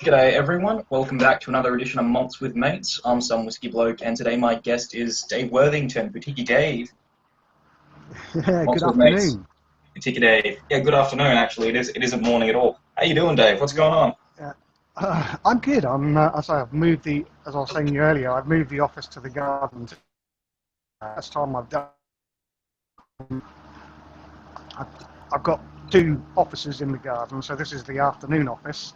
G'day everyone, welcome back to another edition of Malts with Mates. I'm Some Whiskey Bloke, and today my guest is Dave Worthington, Boutique Dave. Yeah, Malts good with Mates, afternoon. Boutique Dave. Yeah, good afternoon actually, it isn't morning at all. How you doing, Dave? What's going on? Yeah, I'm good. I've moved as I was saying earlier, I've moved the office to the garden. That's time I've done. I've, I've got two offices in the garden, so this is the afternoon office,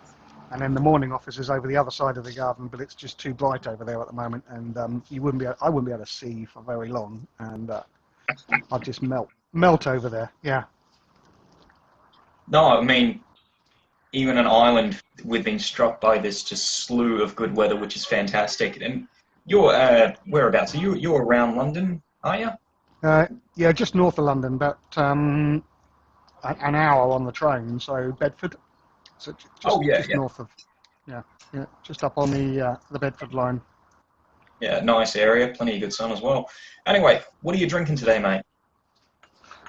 and then the morning office is over the other side of the garden, but it's just too bright over there at the moment, and I wouldn't be able to see for very long, and I'd just melt over there. Yeah. No, I mean, even an island, we've been struck by this just slew of good weather, which is fantastic. And you're, whereabouts? You're around London, are you? Yeah, just north of London, about an hour on the train, so Bedford. So Oh yeah, just yeah. north of, yeah, yeah, just up on the Bedford line. Yeah, nice area, plenty of good sun as well. Anyway, what are you drinking today, mate?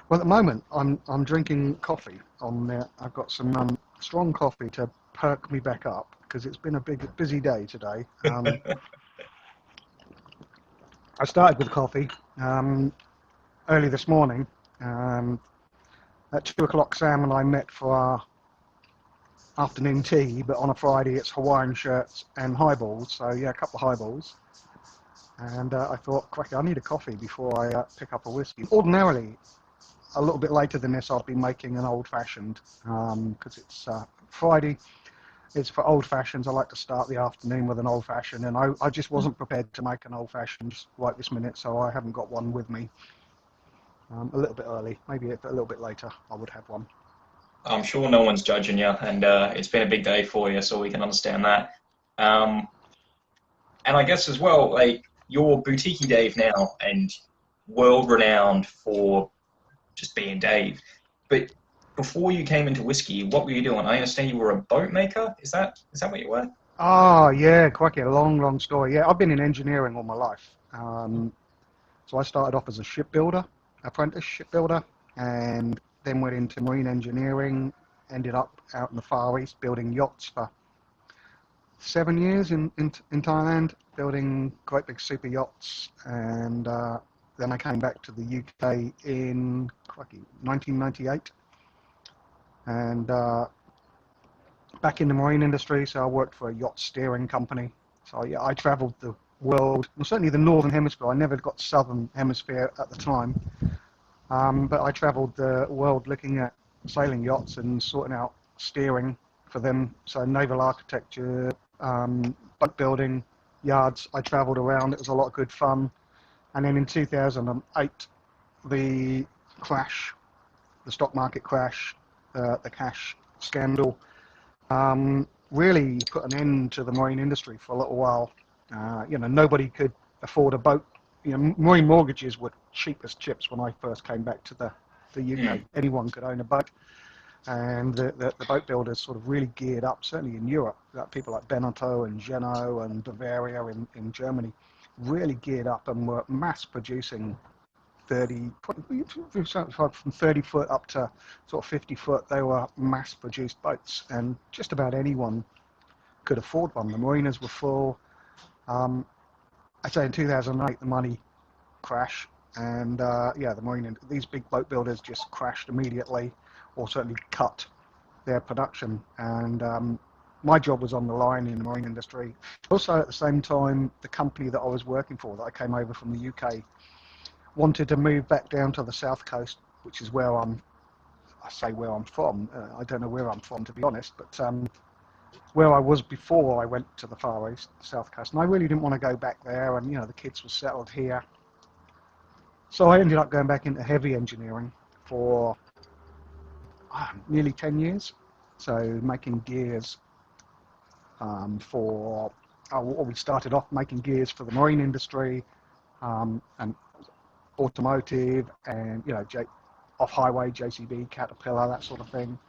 Well, at the moment, I'm drinking coffee. I've got some strong coffee to perk me back up because it's been a busy day today. I started with coffee early this morning. Um, at 2 o'clock, Sam and I met for our afternoon tea, but on a Friday it's Hawaiian shirts and highballs. So yeah, a couple of highballs. And I thought, cracky, I need a coffee before I pick up a whiskey. Ordinarily, a little bit later than this, I'd be making an old-fashioned because it's Friday. It's for old-fashions. I like to start the afternoon with an old-fashioned, and I just wasn't prepared to make an old-fashioned right this minute, so I haven't got one with me. A little bit early, maybe a little bit later, I would have one. I'm sure no one's judging you, and it's been a big day for you, so we can understand that. Um, and I guess as well, like you're boutique Dave now, and world renowned for just being Dave. But before you came into whiskey, what were you doing? I understand you were a boat maker. Is that what you were? Oh, yeah, quite a long story. Yeah, I've been in engineering all my life. So I started off as a shipbuilder, apprentice shipbuilder, and then went into marine engineering, ended up out in the Far East building yachts for 7 years in Thailand, building quite big super yachts, and then I came back to the UK in 1998, and back in the marine industry. So I worked for a yacht steering company. So yeah, I travelled the world, well, certainly the northern hemisphere. I never got southern hemisphere at the time, but I travelled the world looking at sailing yachts and sorting out steering for them. So naval architecture, boat building, yards. I travelled around. It was a lot of good fun. And then in 2008, the crash, the stock market crash, the cash scandal, really put an end to the marine industry for a little while. Nobody could afford a boat. Marine mortgages were cheap as chips when I first came back to the UK. Mm. Anyone could own a boat, and the boat builders sort of really geared up, certainly in Europe. People like Beneteau and Genoa and Bavaria in Germany really geared up and were mass producing 30, from 30 foot up to sort of 50 foot. They were mass produced boats, and just about anyone could afford one. The marinas were full. Um, I'd say in 2008 the money crashed, and these big boat builders just crashed immediately, or certainly cut their production. And my job was on the line in the marine industry. Also, at the same time, the company that I was working for, that I came over from the UK, wanted to move back down to the south coast, which is where I say where I'm from. I don't know where I'm from, to be honest, but where I was before I went to the Far East, south coast. And I really didn't want to go back there, and the kids were settled here. So I ended up going back into heavy engineering for nearly 10 years. So making gears we started off making gears for the marine industry, and automotive, and off-highway, JCB, Caterpillar, that sort of thing,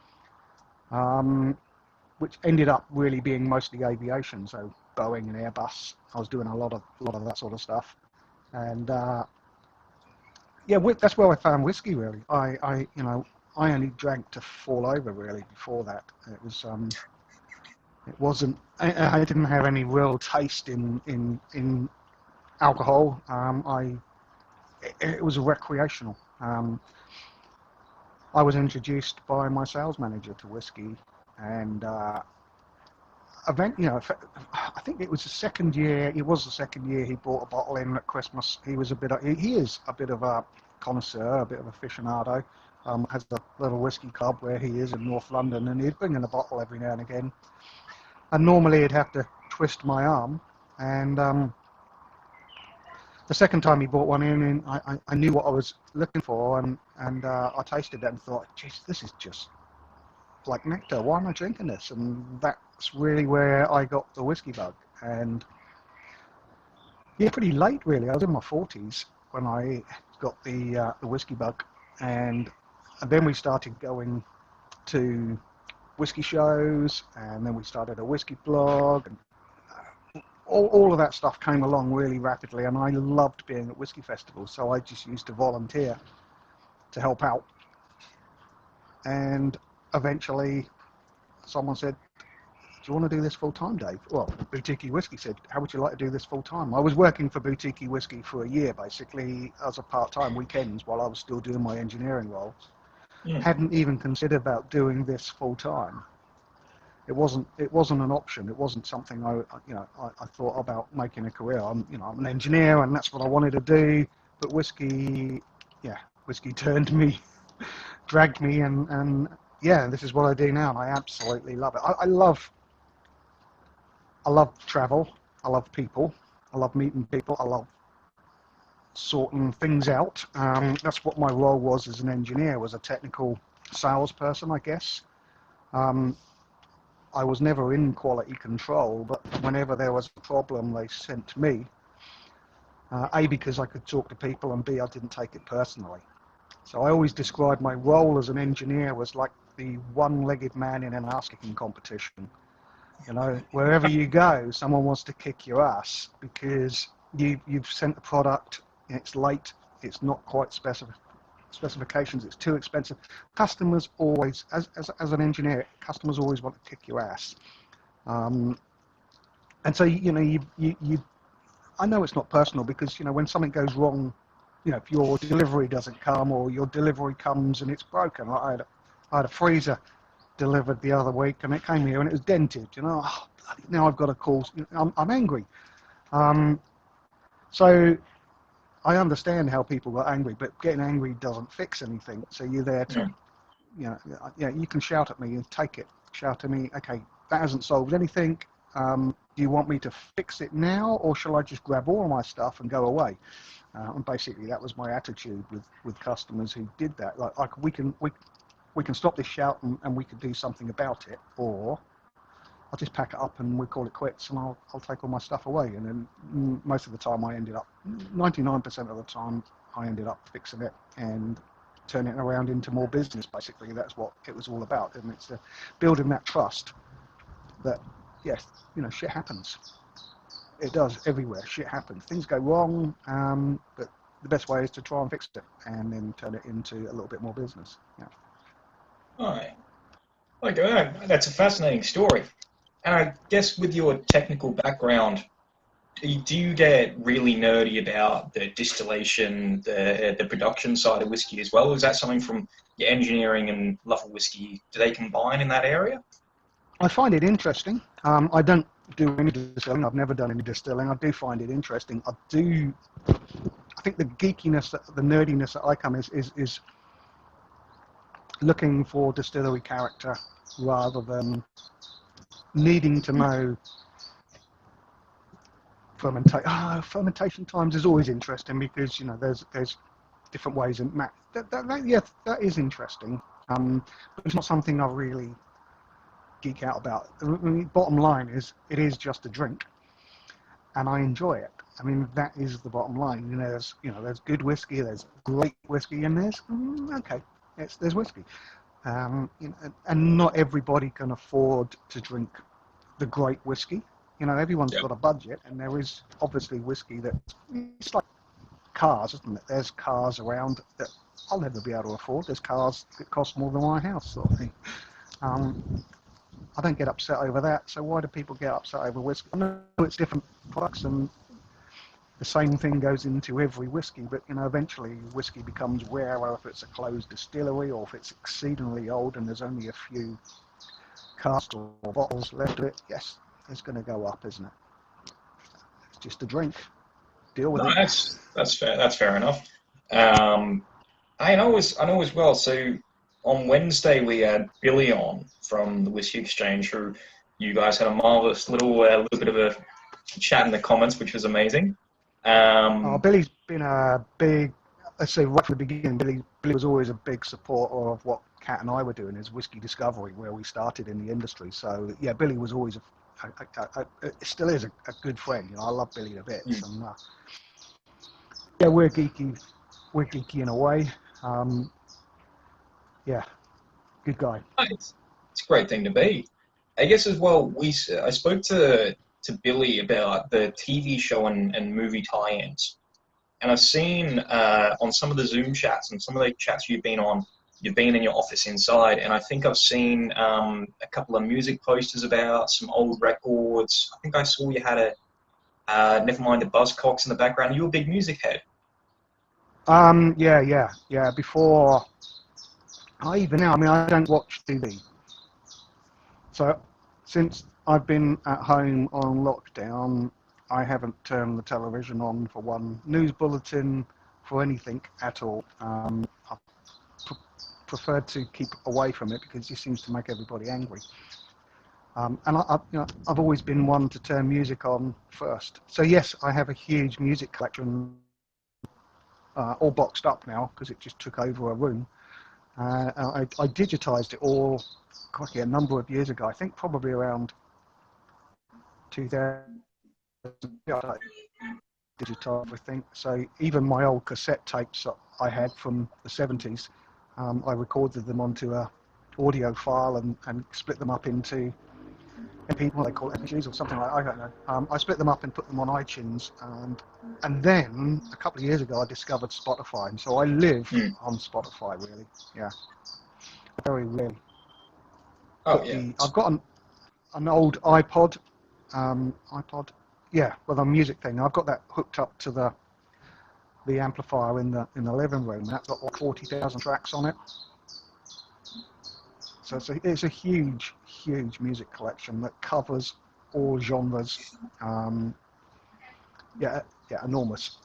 which ended up really being mostly aviation, so Boeing and Airbus. I was doing a lot of that sort of stuff, and that's where I found whiskey. Really, I only drank to fall over really before that. It was It wasn't. I didn't have any real taste in alcohol. It was recreational. I was introduced by my sales manager to whiskey, and I think it was the second year. It was the second year he brought a bottle in at Christmas. He was a bit. He is a bit of a connoisseur, a bit of aficionado. Has a little whiskey club where he is in North London, and he'd bring in a bottle every now and again. And normally he'd have to twist my arm, and the second time he brought one in, and I knew what I was looking for, and I tasted it and thought, geez, this is just like nectar. Why am I drinking this? And that's really where I got the whiskey bug. And yeah, pretty late really. I was in my 40s when I got the whiskey bug, and then we started going to whiskey shows, and then we started a whiskey blog, and all of that stuff came along really rapidly, and I loved being at whiskey festivals, so I just used to volunteer to help out. And eventually someone said, do you want to do this full time, Dave? Well, Boutique Whiskey said, how would you like to do this full time? I was working for Boutique Whiskey for a year, basically, as a part-time weekends while I was still doing my engineering roles. Hadn't even considered about doing this full time. It wasn't an option. It wasn't something I thought about making a career. I'm an engineer, and that's what I wanted to do. But whiskey turned me, dragged me, and yeah, this is what I do now, and I absolutely love it. I love travel. I love people. I love meeting people. I love sorting things out. That's what my role was as an engineer, was a technical salesperson, I guess. I was never in quality control, but whenever there was a problem, they sent me. A, because I could talk to people, and B, I didn't take it personally. So I always described my role as an engineer was like the one-legged man in an ass-kicking competition. Wherever you go, someone wants to kick your ass because you've sent a product, it's late, it's not quite specifications, it's too expensive. Customers always, as an engineer, customers always want to kick your ass. And so, I know it's not personal because, when something goes wrong, if your delivery doesn't come or your delivery comes and it's broken. I had a freezer delivered the other week, and it came here and it was dented. Now I've got a call. I'm angry. So I understand how people got angry, but getting angry doesn't fix anything. So you're there to, you can shout at me and take it. Shout at me, okay, that hasn't solved anything. Do you want me to fix it now, or shall I just grab all my stuff and go away? And basically, that was my attitude with customers who did that. Like we can stop this shout and we can do something about it, or I'll just pack it up and we call it quits, and I'll take all my stuff away. And then most of the time, 99% of the time, I ended up fixing it and turning it around into more business. Basically, that's what it was all about, and it's building that trust that yes, shit happens. It does everywhere. Shit happens. Things go wrong, but the best way is to try and fix it and then turn it into a little bit more business. Yeah. All right. Okay, that's a fascinating story. And I guess with your technical background, do you get really nerdy about the distillation, the production side of whiskey as well? Is that something from your engineering and love of whiskey? Do they combine in that area? I find it interesting. I don't do any distilling. I've never done any distilling. I do find it interesting. I think the geekiness, the nerdiness that I come is looking for distillery character rather than needing to know fermentation times is always interesting because there's different ways, and that is interesting. But it's not something I really geek out about. Bottom line is, it is just a drink, and I enjoy it. I mean, that is the bottom line. There's good whiskey, there's great whiskey, and there's there's whiskey. And not everybody can afford to drink the great whiskey. Everyone's got a budget, and there is obviously whiskey it's like cars, isn't it? There's cars around that I'll never be able to afford. There's cars that cost more than my house, sort of thing. I don't get upset over that. So why do people get upset over whiskey? I know it's different products and the same thing goes into every whiskey, but eventually whiskey becomes rarer if it's a closed distillery or if it's exceedingly old and there's only a few casks or bottles left of it. Yes, it's going to go up, isn't it? It's just a drink. Deal with No, it. that's fair. That's fair enough. I know as well. So on Wednesday we had Billy on from the Whiskey Exchange, who you guys had a marvelous little bit of a chat in the comments, which was amazing. Um, Billy's been a big, let's say right from the beginning, Billy was always a big supporter of what Kat and I were doing as Whiskey Discovery, where we started in the industry. So yeah, Billy was always still is a good friend. I love Billy to bits, and yeah, we're geeky in a way. Um, yeah, good guy. it's a great thing to be. I guess as well. I spoke to Billy about the TV show and movie tie-ins. And I've seen on some of the Zoom chats and some of the chats you've been on, you've been in your office inside, and I think I've seen a couple of music posters about some old records. I think I saw you had a Nevermind the Buzzcocks in the background. You're a big music head. Yeah. Before I even now, I mean, I don't watch TV. So since I've been at home on lockdown, I haven't turned the television on for one news bulletin, for anything at all. I preferred to keep away from it because it just seems to make everybody angry. And I've always been one to turn music on first. So yes, I have a huge music collection, all boxed up now because it just took over a room. I digitized it all, quite a number of years ago. I think probably around 2000. Digitized everything. So even my old cassette tapes that I had from the 70s, I recorded them onto a audio file and split them up into MP, what they call it, MPGs or something like that, I don't know. I split them up and put them on iTunes, and then a couple of years ago I discovered Spotify, and so I live on Spotify really. Yeah, very rarely. Oh yeah, I've got an old iPod, yeah, with a music thing. I've got that hooked up to the amplifier in the living room. That's got like 40,000 tracks on it. So it's a huge music collection that covers all genres. Yeah, enormous.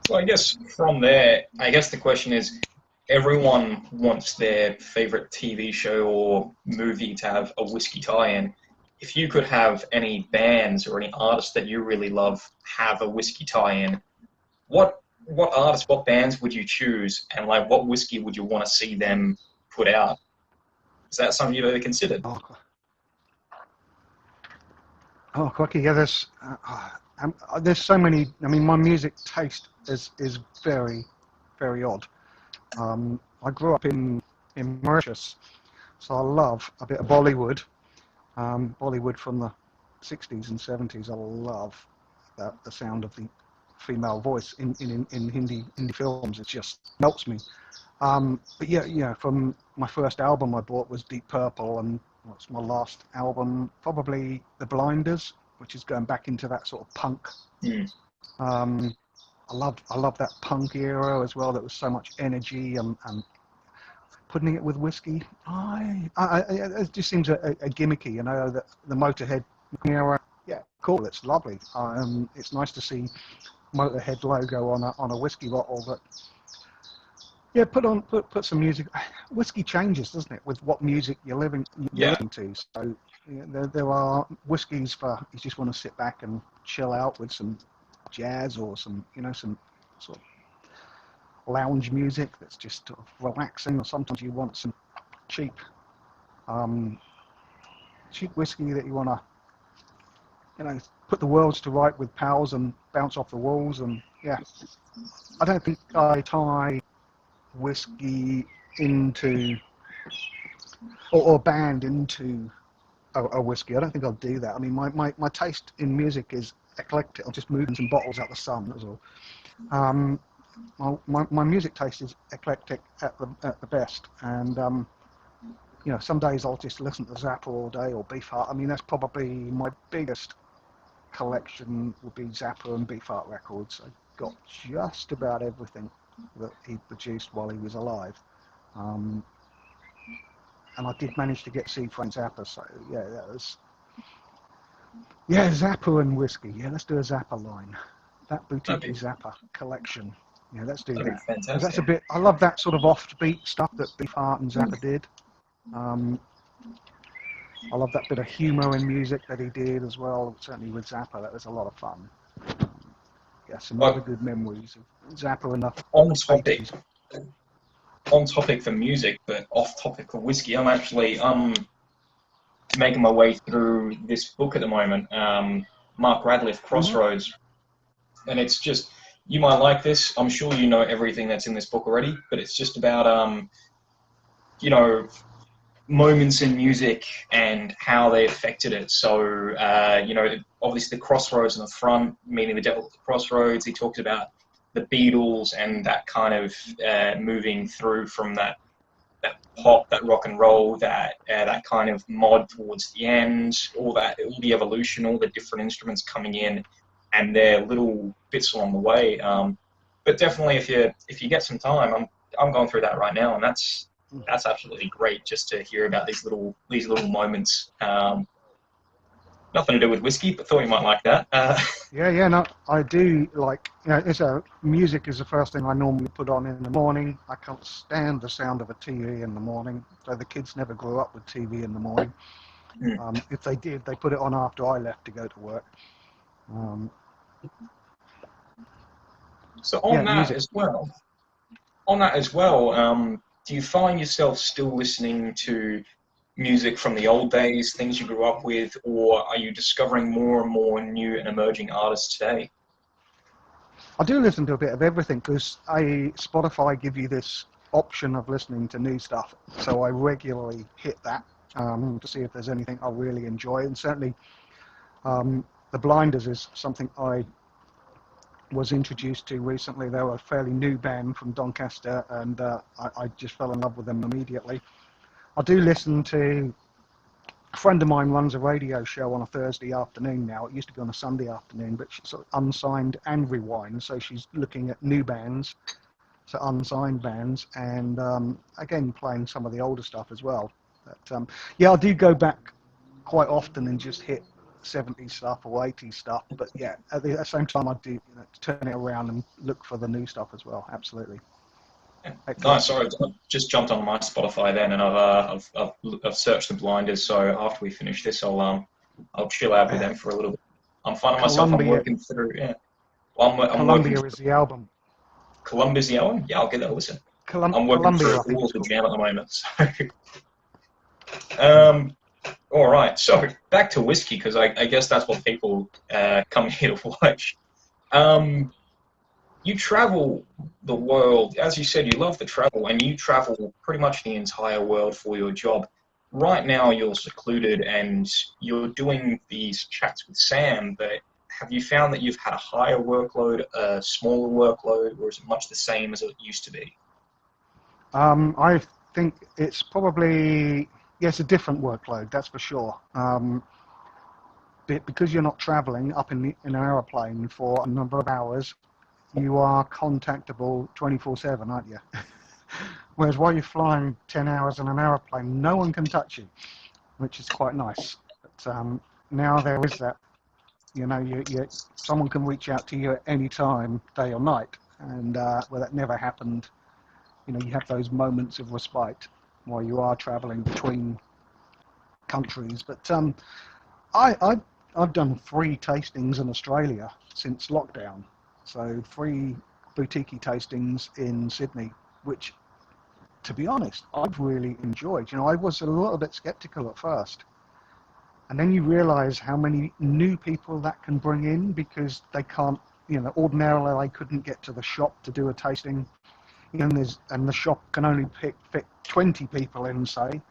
well, I guess from there, I guess the question is, everyone wants their favorite TV show or movie to have a whiskey tie-in. If you could have any bands or any artists that you really love have a whiskey tie-in, what artists, what bands would you choose, and like what whiskey would you want to see them put out? Is that something you've ever considered? Oh, crikey, yeah. There's so many. I mean, my music taste is very, very odd. I grew up in Mauritius, so I love a bit of Bollywood. Bollywood from the 60s and 70s. I love the sound of the female voice in Hindi films. It just melts me. But yeah, from my first album I bought was Deep Purple, and what's my last album? Probably The Blinders, which is going back into that sort of punk. Um, I love that punk era as well. That was so much energy and putting it with whiskey. It just seems a gimmicky, the Motorhead era. Yeah, cool. It's lovely. It's nice to see Motorhead logo on a whiskey bottle, but yeah, put some music. Whiskey changes, doesn't it, with what music you're Yeah. listening to. So there are whiskies for you just want to sit back and chill out with some jazz or some sort of lounge music that's just sort of relaxing. Or sometimes you want some cheap um, cheap whiskey that you want to put the worlds to right with pals and bounce off the walls. And yeah, I don't think I tie whiskey into or band into a whiskey. I don't think I'll do that. I mean, my taste in music is eclectic. I'm just moving some bottles out the sun, that's all. My music taste is eclectic at the best, and some days I'll just listen to Zappa all day or Beefheart. I mean, that's probably my biggest collection would be Zappa and Beefheart records. I got just about everything that he produced while he was alive. Um, and I did manage to get to see Frank Zappa, so yeah, that was... Yeah, Zappa and whiskey. Yeah, let's do a Zappa line. That That'd boutique be, Zappa collection. Yeah, let's do that'd be that. Because that's a fantastic. bit... I love that sort of offbeat stuff that Beefheart and Zappa did. Um, I love that bit of humour in music that he did as well, certainly with Zappa. That was a lot of fun. Yeah, some Like other good memories of Zappa in the on topic, 80s. on topic for music, but off topic for whiskey. I'm actually making my way through this book at the moment, Mark Radcliffe, Mm-hmm. Crossroads, and it's just, you might like this. I'm sure you know everything that's in this book already, but it's just about you know, moments in music and how they affected it. So, obviously the crossroads in the front, meaning the devil at the crossroads. He talks about the Beatles and that kind of moving through from that pop, that rock and roll, that kind of mod towards the end, all the evolution, all the different instruments coming in, and their little bits along the way. But definitely, if you get some time, I'm going through that right now, and that's absolutely great just to hear about these little moments. Nothing to do with whiskey, but thought you might like that. Yeah, no, I do like, music is the first thing I normally put on in the morning. I can't stand the sound of a TV in the morning, so the kids never grew up with TV in the morning. If they did, they put it on after I left to go to work. Um, So yeah, music. on that as well, do you find yourself still listening to music from the old days, things you grew up with, or are you discovering more and more new and emerging artists today? I do listen to a bit of everything because Spotify give you this option of listening to new stuff, so I regularly hit that to see if there's anything I really enjoy. And certainly, The Blinders is something I was introduced to recently. They were a fairly new band from Doncaster, and I just fell in love with them immediately. I do listen to... A friend of mine runs a radio show on a Thursday afternoon now. It used to be on a Sunday afternoon, but she's sort of unsigned and rewind, so she's looking at new bands, so unsigned bands, and again playing some of the older stuff as well. But yeah, I do go back quite often and just hit 70s stuff or 80s stuff, but yeah, at the same time I do turn it around and look for the new stuff as well. Absolutely. Nice. Sorry, I've just jumped on my Spotify then, and I've searched the Blinders. So after we finish this, I'll chill out with them for a little bit. I'm finding myself. I'm Columbia, working through. Yeah. Well, I'm working Columbia through is the album. Columbus the album. Yeah, I'll give that a listen. I'm working Columbia, through I think all of it's the called. jam at the moment. So, um, all right. So back to whiskey because I guess that's what people come here to watch. Um, you travel the world, as you said, you love the travel, and you travel pretty much the entire world for your job. Right now, you're secluded and you're doing these chats with Sam, but have you found that you've had a higher workload, a smaller workload, or is it much the same as it used to be? I think it's probably, yes, a different workload, that's for sure. Because you're not traveling up in an aeroplane for a number of hours, you are contactable 24/7, aren't you? Whereas while you're flying 10 hours in an aeroplane, no one can touch you, which is quite nice. But now there is that, someone can reach out to you at any time, day or night, and where that never happened. You have those moments of respite while you are traveling between countries. But I've done 3 tastings in Australia since lockdown. So 3 boutique tastings in Sydney, which, to be honest, I've really enjoyed. I was a little bit skeptical at first. And then you realize how many new people that can bring in because they can't, ordinarily they couldn't get to the shop to do a tasting. And the shop can only fit 20 people in, say,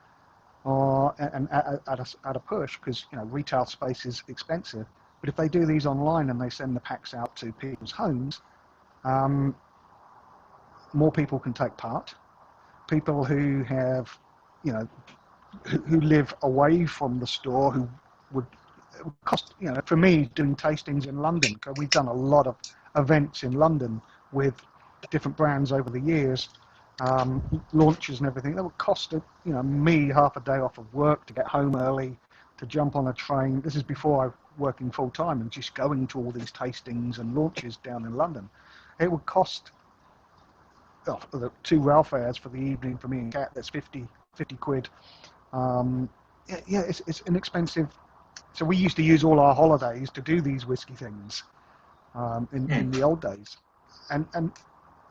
or and at a push because retail space is expensive. But if they do these online and they send the packs out to people's homes, um, more people can take part. People who have, you know, who live away from the store, who would, it would cost, you know, for me doing tastings in London, because we've done a lot of events in London with different brands over the years, launches and everything. That would cost, you know, me half a day off of work to get home early, to jump on a train. This is before I was working full time and just going to all these tastings and launches down in London. It would cost, oh, the 2 rail fares for the evening for me and Kat. That's 50 quid. Yeah, it's inexpensive. So we used to use all our holidays to do these whiskey things in the old days, and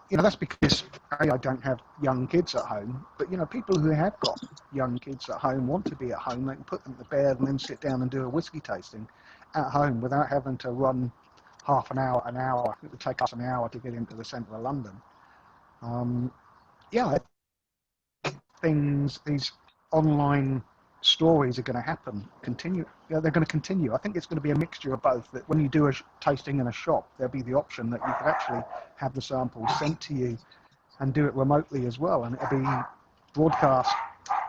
you know, that's because I don't have young kids at home, but you know, people who have got young kids at home want to be at home. They can put them to bed and then sit down and do a whiskey tasting at home without having to run half an hour, an hour. It would take us an hour to get into the centre of London. Yeah, these online stories are going to continue. Yeah, they're going to continue. I think it's going to be a mixture of both. That when you do a tasting in a shop, there'll be the option that you could actually have the samples sent to you and do it remotely as well, and it'll be broadcast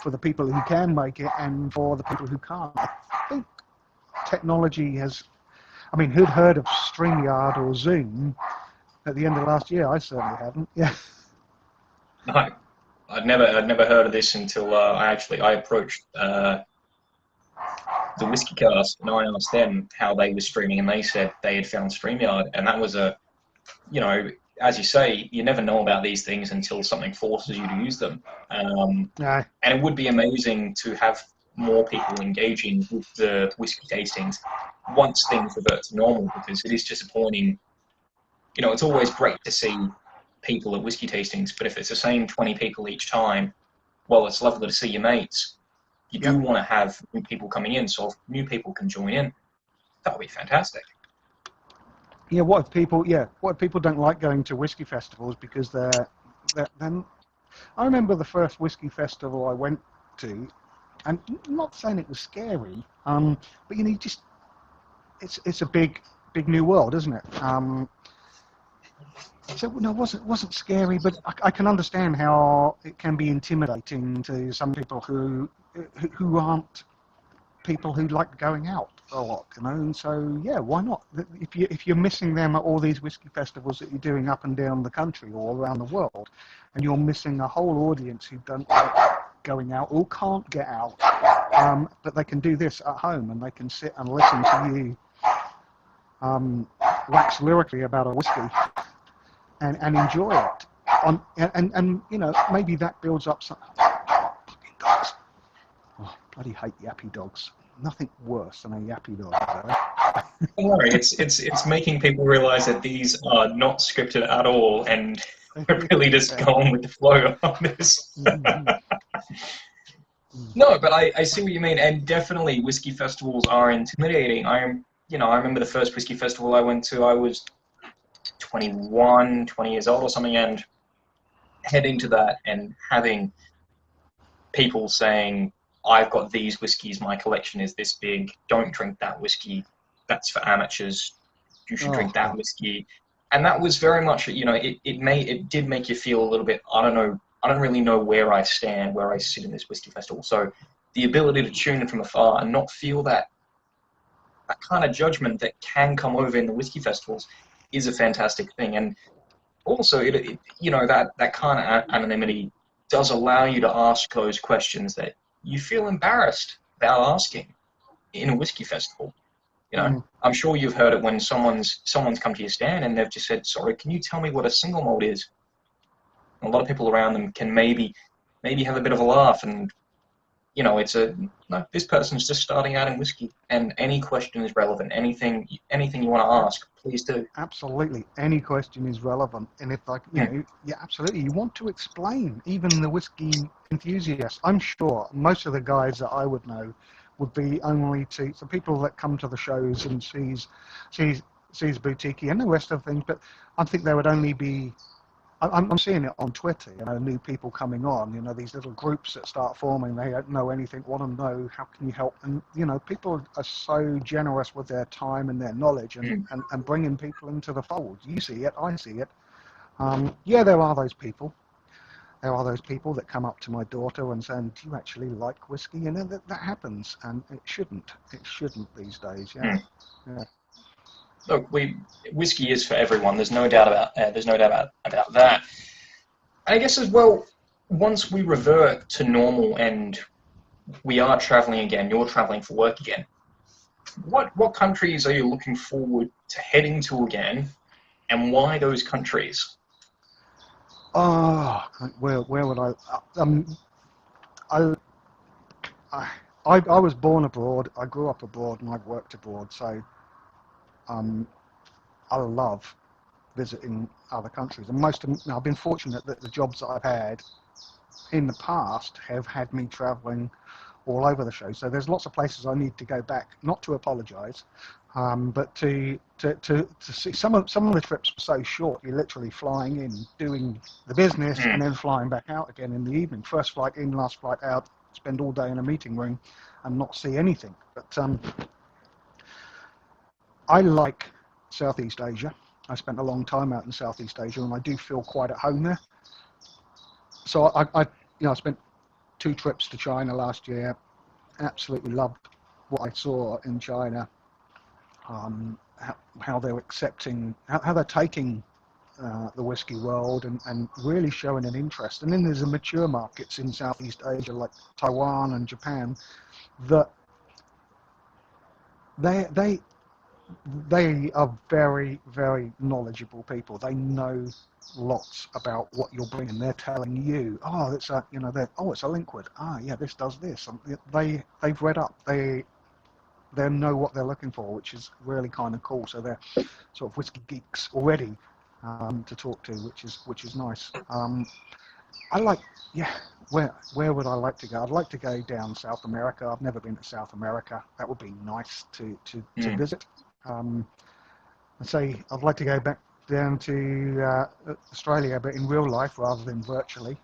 for the people who can make it and for the people who can't. I think technology has, I mean, who'd heard of StreamYard or Zoom at the end of last year? I certainly hadn't. Yeah. No, I'd never heard of this until I approached the Whiskey Cast and I asked them how they were streaming, and they said they had found StreamYard, and that was you know, as you say, you never know about these things until something forces you to use them. No. And it would be amazing to have more people engaging with the whiskey tastings once things revert to normal, because it is disappointing. You know, it's always great to see people at whiskey tastings, but if it's the same 20 people each time, well, it's lovely to see your mates. You do want to have new people coming in, so if new people can join in, that would be fantastic. Yeah, what if people don't like going to whiskey festivals because they're then. I remember the first whiskey festival I went to, and I'm not saying it was scary, but you know, it's a big new world, isn't it? So no, it wasn't scary, but I can understand how it can be intimidating to some people who aren't people who like going out a lot, you know. And so yeah, why not? If you're missing them at all these whiskey festivals that you're doing up and down the country or around the world, and you're missing a whole audience who don't like going out or can't get out, but they can do this at home and they can sit and listen to you wax lyrically about a whiskey and enjoy it. And you know, maybe that builds up some fucking dogs. Oh, bloody hate yappy dogs. Nothing worse than a yappy dog. Don't worry, it's making people realise that these are not scripted at all, and we're really just going with the flow on this. No, but I see what you mean, and definitely whiskey festivals are intimidating. I remember the first whiskey festival I went to. I was 21, 20 years old or something, and heading to that and having people saying, I've got these whiskies, my collection is this big, don't drink that whiskey, that's for amateurs, you should drink that whiskey. And that was very much, you know, it did make you feel a little bit, I don't really know where I stand, where I sit in this whiskey festival. So the ability to tune in from afar and not feel that kind of judgment that can come over in the whiskey festivals is a fantastic thing. And also, you know, that kind of anonymity does allow you to ask those questions that you feel embarrassed about asking in a whiskey festival. You know, I'm sure you've heard it when someone's come to your stand and they've just said, "Sorry, can you tell me what a single malt is?" And a lot of people around them can maybe have a bit of a laugh, and you know, this person's just starting out in whiskey, and any question is relevant. Anything you want to ask, please do. Absolutely, any question is relevant, and if absolutely, you want to explain. Even the whiskey enthusiasts, I'm sure most of the guys that I would know would be only to the people that come to the shows and sees boutique and the rest of things. But I think there would only be. I'm seeing it on Twitter, you know, new people coming on, you know, these little groups that start forming, they don't know anything, want to know how can you help, and, you know, people are so generous with their time and their knowledge and bringing people into the fold. You see it, I see it. Yeah, there are those people. there are those people that come up to my daughter and saying, "Do you actually like whiskey?" You know, that happens, and it shouldn't. It shouldn't these days. Yeah. Hmm. Yeah. Look, whiskey is for everyone. There's no doubt about that. I guess as well, once we revert to normal and we are traveling again, you're traveling for work again. What countries are you looking forward to heading to again, and why those countries? Oh, where would I? I, I I was born abroad. I grew up abroad, and I've worked abroad. So um, I love visiting other countries. And I've been fortunate that the jobs that I've had in the past have had me traveling all over the show. So there's lots of places I need to go back, not to apologise, but to see some of the trips were so short. You're literally flying in, doing the business, Hmm. and then flying back out again in the evening. First flight in, last flight out. Spend all day in a meeting room and not see anything. But I like Southeast Asia. I spent a long time out in Southeast Asia, and I do feel quite at home there. So I spent 2 trips to China last year. Absolutely loved what I saw in China. How they're accepting, how they're taking the whiskey world and really showing an interest. And then there's the mature markets in Southeast Asia like Taiwan and Japan that they they they are very, very knowledgeable people. They know lots about what you're bringing. They're telling you, oh, it's a, it's a liquid. Ah, yeah, this does this. And they've read up. They know what they're looking for, which is really kind of cool. So they're sort of whiskey geeks already to talk to, which is nice. I like, yeah. Where would I like to go? I'd like to go down South America. I've never been to South America. That would be nice to Hmm. visit. I'd say I'd like to go back down to Australia, but in real life rather than virtually.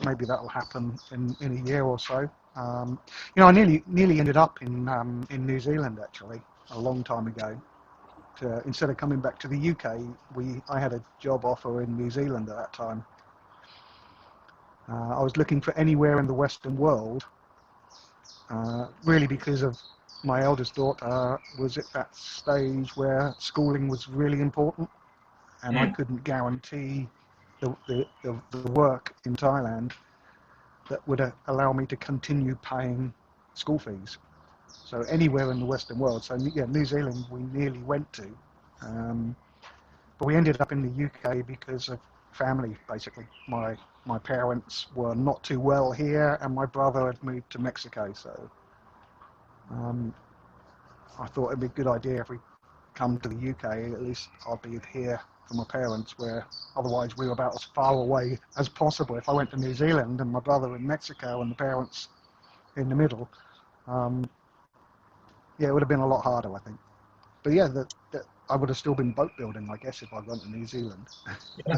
Maybe that will happen in a year or so. I nearly ended up in New Zealand actually a long time ago. Instead of coming back to the UK, I had a job offer in New Zealand at that time. I was looking for anywhere in the Western world, really because of my eldest daughter was at that stage where schooling was really important, and I Hmm. couldn't guarantee the work in Thailand that would allow me to continue paying school fees. So anywhere in the Western world. So yeah, New Zealand we nearly went to, um, but we ended up in the UK because of family. Basically, my parents were not too well here, and my brother had moved to Mexico. So um, I thought it'd be a good idea if we come to the UK. At least I'll be here for my parents, where otherwise we were about as far away as possible. If I went to New Zealand and my brother in Mexico and the parents in the middle, um, yeah, it would have been a lot harder, I think. But yeah, I would have still been boat building, I guess, if I'd gone to New Zealand. Yeah.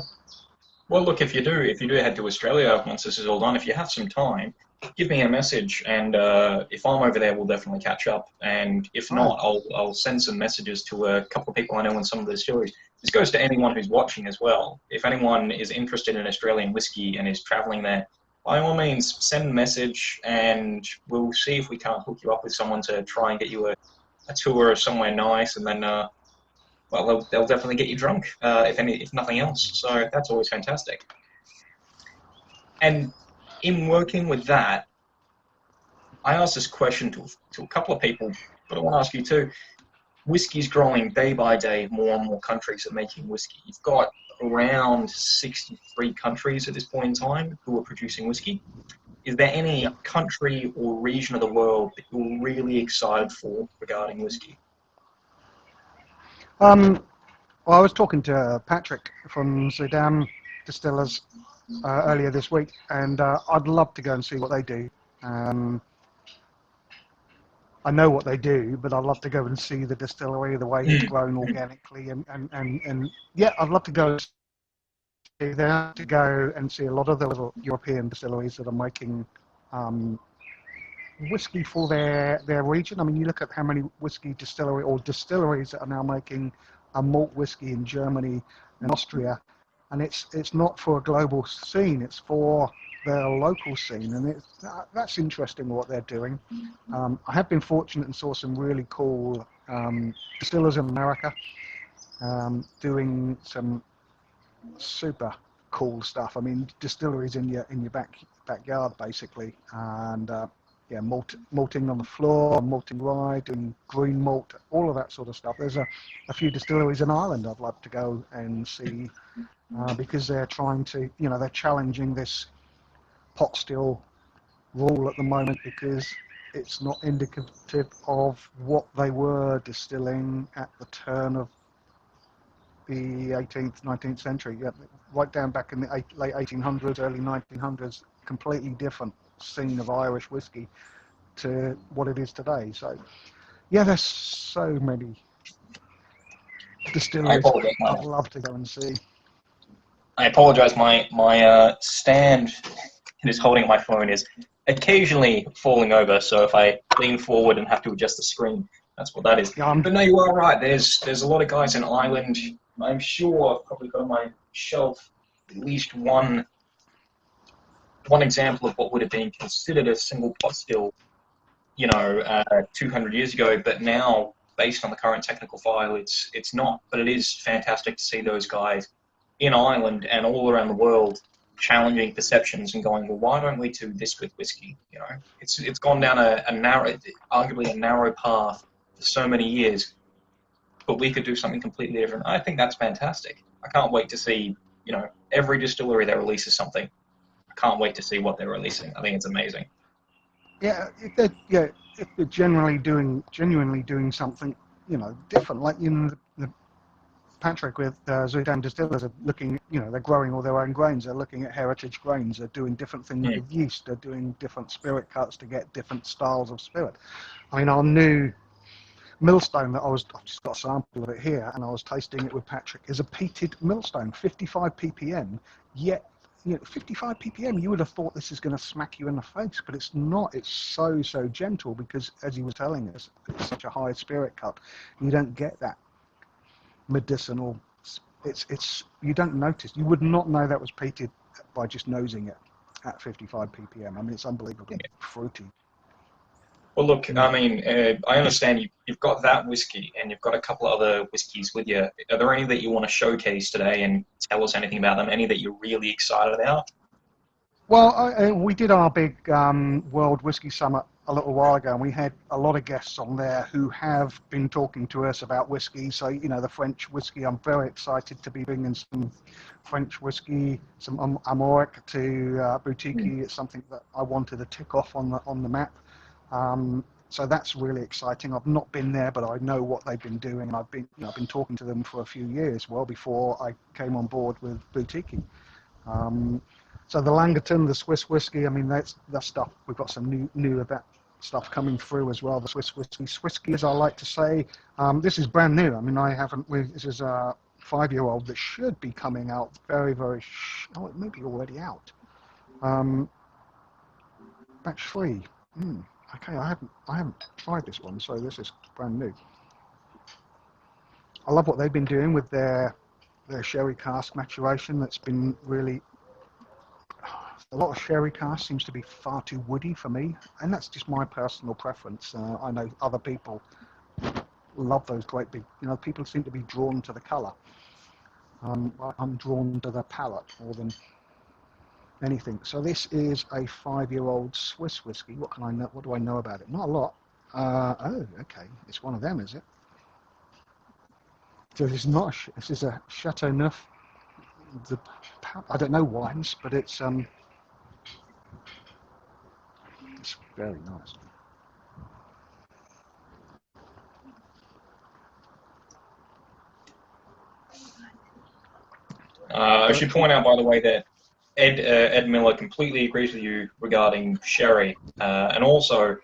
Well, look, if you do head to Australia once this is all done, if you have some time, give me a message, and if I'm over there, we'll definitely catch up. And if Oh, not, I'll send some messages to a couple of people I know in some of the distilleries. This goes to anyone who's watching as well. If anyone is interested in Australian whiskey and is traveling there, by all means, send a message, and we'll see if we can't hook you up with someone to try and get you a tour of somewhere nice, and then well, they'll definitely get you drunk, if nothing else. So that's always fantastic. And in working with that, I asked this question to a couple of people, but I want to ask you too. Whiskey's growing day by day. More and more countries are making whiskey. You've got around 63 countries at this point in time who are producing whiskey. Is there yeah. any country or region of the world that you're really excited for regarding whiskey? Um, well, I was talking to Patrick from Sudan Distillers earlier this week, and I'd love to go and see what they do. Um, I know what they do, but I'd love to go and see the distillery, the way it's grown organically, and yeah, I'd love to go there to go and see a lot of the little European distilleries that are making um, whiskey for their region. I mean, you look at how many whiskey distilleries that are now making a malt whiskey in Germany and Austria, and it's not for a global scene, it's for their local scene, and that's interesting what they're doing. I have been fortunate and saw some really cool distillers in America doing some super cool stuff. I mean, distilleries in your backyard basically, and yeah, malting on the floor, malting rye, doing green malt, all of that sort of stuff. There's a few distilleries in Ireland I'd love to go and see because they're trying to, you know, they're challenging this pot still rule at the moment because it's not indicative of what they were distilling at the turn of the 18th, 19th century, yeah, right down back in the late 1800s, early 1900s, completely different scene of Irish whiskey to what it is today. So, yeah, there's so many I distilleries apologize. I'd love to go and see. I apologize. My stand that is holding my phone is occasionally falling over. So if I lean forward and have to adjust the screen, that's what that is. Yeah, But no, you are right. There's a lot of guys in Ireland. I'm sure I've probably got on my shelf at least one example of what would have been considered a single pot still, 200 years ago. But now, based on the current technical file, it's not. But it is fantastic to see those guys in Ireland and all around the world challenging perceptions and going, well, why don't we do this with whiskey? It's gone down a narrow, arguably a narrow path for so many years, but we could do something completely different. I think that's fantastic. I can't wait to see, every distillery that releases something. I can't wait to see what they're releasing. I think it's amazing. Yeah, if they're genuinely doing something, different, like the Patrick with Zudam Distillers are looking, they're growing all their own grains. They're looking at heritage grains. They're doing different things with yeast. They're doing different spirit cuts to get different styles of spirit. I mean, our new millstone that I've just got a sample of it here, and I was tasting it with Patrick, is a peated millstone, 55 ppm, yet 55 ppm, you would have thought this is going to smack you in the face, but it's not. It's so gentle because, as he was telling us, it's such a high spirit cut. You don't get that medicinal. It's you don't notice. You would not know that was peated by just nosing it at 55 ppm. I mean, it's unbelievably fruity. Well, look, I mean, I understand you've got that whiskey and you've got a couple of other whiskeys with you. Are there any that you want to showcase today and tell us anything about them? Any that you're really excited about? Well, we did our big World Whiskey Summit a little while ago, and we had a lot of guests on there who have been talking to us about whiskey. So, the French whiskey, I'm very excited to be bringing some French whiskey, some Amoric to Boutique. It's something that I wanted to tick off on the map. So that's really exciting. I've not been there, but I know what they've been doing, and I've been talking to them for a few years, well before I came on board with Boutique. So the Langerton, the Swiss whiskey, I mean, that's stuff. We've got some new of that stuff coming through as well. The Swiss whiskey, as I like to say. This is brand new. I mean, this is a 5-year-old that should be coming out very, very. It may be already out. Batch 3. Okay, I haven't tried this one, so this is brand new. I love what they've been doing with their sherry cask maturation. That's been really. A lot of sherry cask seems to be far too woody for me, and that's just my personal preference. I know other people love those great big, people seem to be drawn to the colour. I'm drawn to the palate more than anything. So this is a 5-year-old Swiss whiskey. What do I know about it? Not a lot. Oh, okay. It's one of them, is it? So this is a Chateau Neuf. I don't know wines, but it's very nice. I should point out, by the way, that Ed Miller completely agrees with you regarding sherry, and also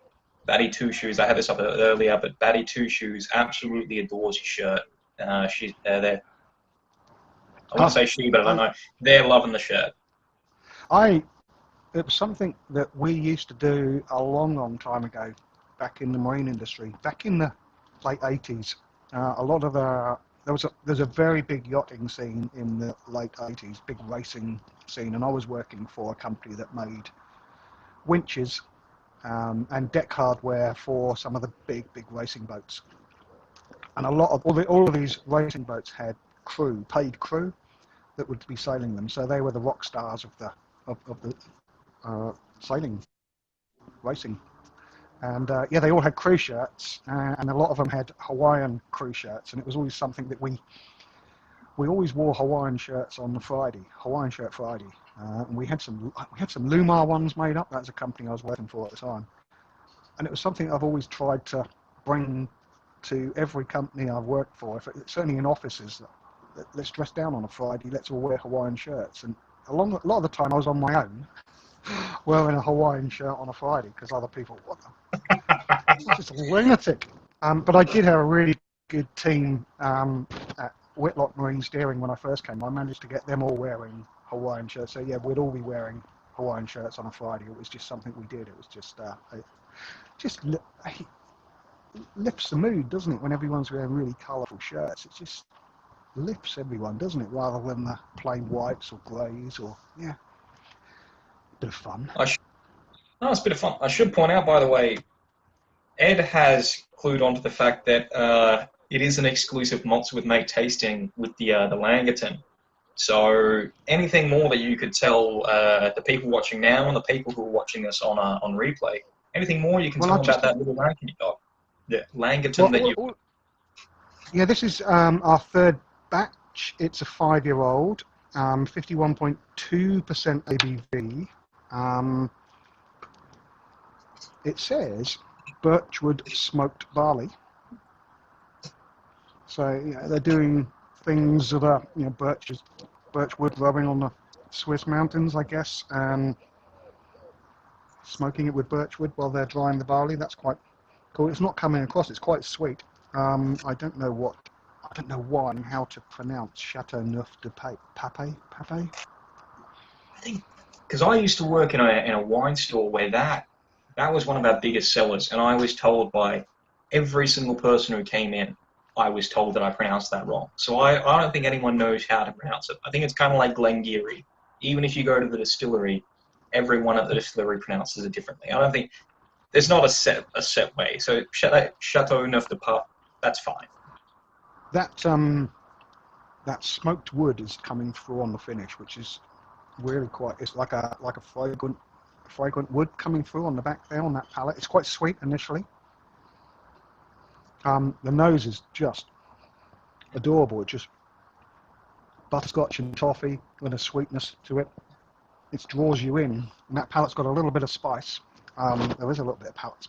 Batty Two Shoes. I had this up earlier, but Batty Two Shoes absolutely adores your shirt. She's there. I want to say she, but I don't know. They're loving the shirt. It was something that we used to do a long time ago, back in the marine industry, back in the late 80s. A lot of the there's a very big yachting scene in the late 80s, big racing scene, and I was working for a company that made winches and deck hardware for some of the big racing boats. And a lot of all of these racing boats had paid crew that would be sailing them. So they were the rock stars of the sailing racing. And yeah, they all had crew shirts, and a lot of them had Hawaiian crew shirts. And it was always something that we always wore Hawaiian shirts on the Friday, Hawaiian shirt Friday. And we had some Lumar ones made up. That's a company I was working for at the time. And it was something I've always tried to bring to every company I've worked for. Certainly in offices, let's dress down on a Friday. Let's all wear Hawaiian shirts. And a lot of the time I was on my own, wearing a Hawaiian shirt on a Friday because other people, it's just a lunatic. But I did have a really good team at Whitlock Marine Steering when I first came. I managed to get them all wearing Hawaiian shirts. So yeah, we'd all be wearing Hawaiian shirts on a Friday. It was just something we did. It was just lifts the mood, doesn't it? When everyone's wearing really colourful shirts, it just lifts everyone, doesn't it? Rather than the plain whites or greys or yeah, bit of fun. No, it's a bit of fun. I should point out, by the way, Ed has clued onto the fact that it is an exclusive Malts with Mate tasting with the Langerton. So anything more that you could tell the people watching now and the people who are watching this on replay, anything more you can tell about that little Langerton you got? The Langerton Yeah, this is our third batch. It's a 5-year-old, 51.2% ABV. It says birchwood smoked barley. So they're doing things that are birchwood rubbing on the Swiss mountains, I guess, and smoking it with birchwood while they're drying the barley. That's quite cool. It's not coming across. It's quite sweet. I don't know why and how to pronounce Chateauneuf de Pape. I think because I used to work in a wine store where that was one of our biggest sellers, and I was told by every single person who came in, I was told that I pronounced that wrong. So I don't think anyone knows how to pronounce it. I think it's kind of like Glengarry. Even if you go to the distillery, everyone at the distillery pronounces it differently. I don't think there's not a set way. So Chateauneuf de Pape, that's fine. That smoked wood is coming through on the finish, which is really quite. It's like a fragrant wood coming through on the back there on that palate. It's quite sweet initially. The nose is just adorable. It just butterscotch and toffee with a sweetness to it. It draws you in, and that palate's got a little bit of spice. There is a little bit of palate.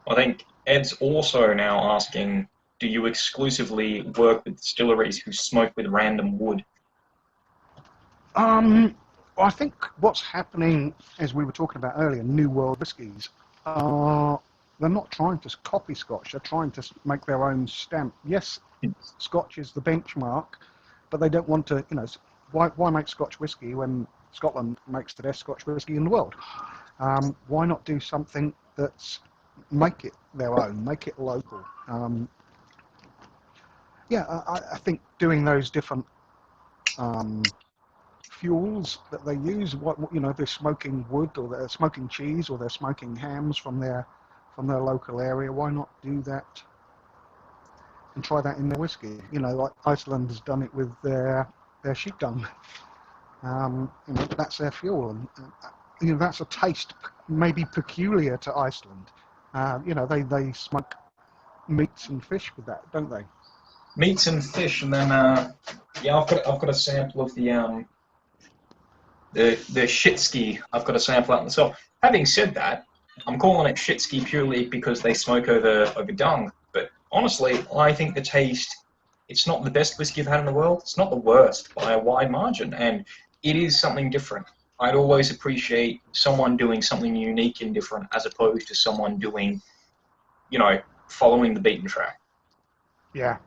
I think Ed's also now asking, do you exclusively work with distilleries who smoke with random wood? I think what's happening, as we were talking about earlier, New World whiskies, they're not trying to copy Scotch, they're trying to make their own stamp. Yes, Scotch is the benchmark, but they don't want to, why make Scotch whiskey when Scotland makes the best Scotch whiskey in the world? Why not do something that's, make it their own, make it local? I think doing those different fuels that they use, they're smoking wood or they're smoking cheese or they're smoking hams from their local area. Why not do that and try that in their whiskey? Like Iceland has done it with their sheep dung. That's their fuel, and that's a taste maybe peculiar to Iceland. They smoke meats and fish with that, don't they? Meats and fish, and then I've got a sample of the shitski. I've got a sample out myself. Having said that, I'm calling it shitski purely because they smoke over dung. But honestly, I think the taste, it's not the best whiskey I've had in the world. It's not the worst by a wide margin, and it is something different. I'd always appreciate someone doing something unique and different as opposed to someone doing, following the beaten track. Yeah.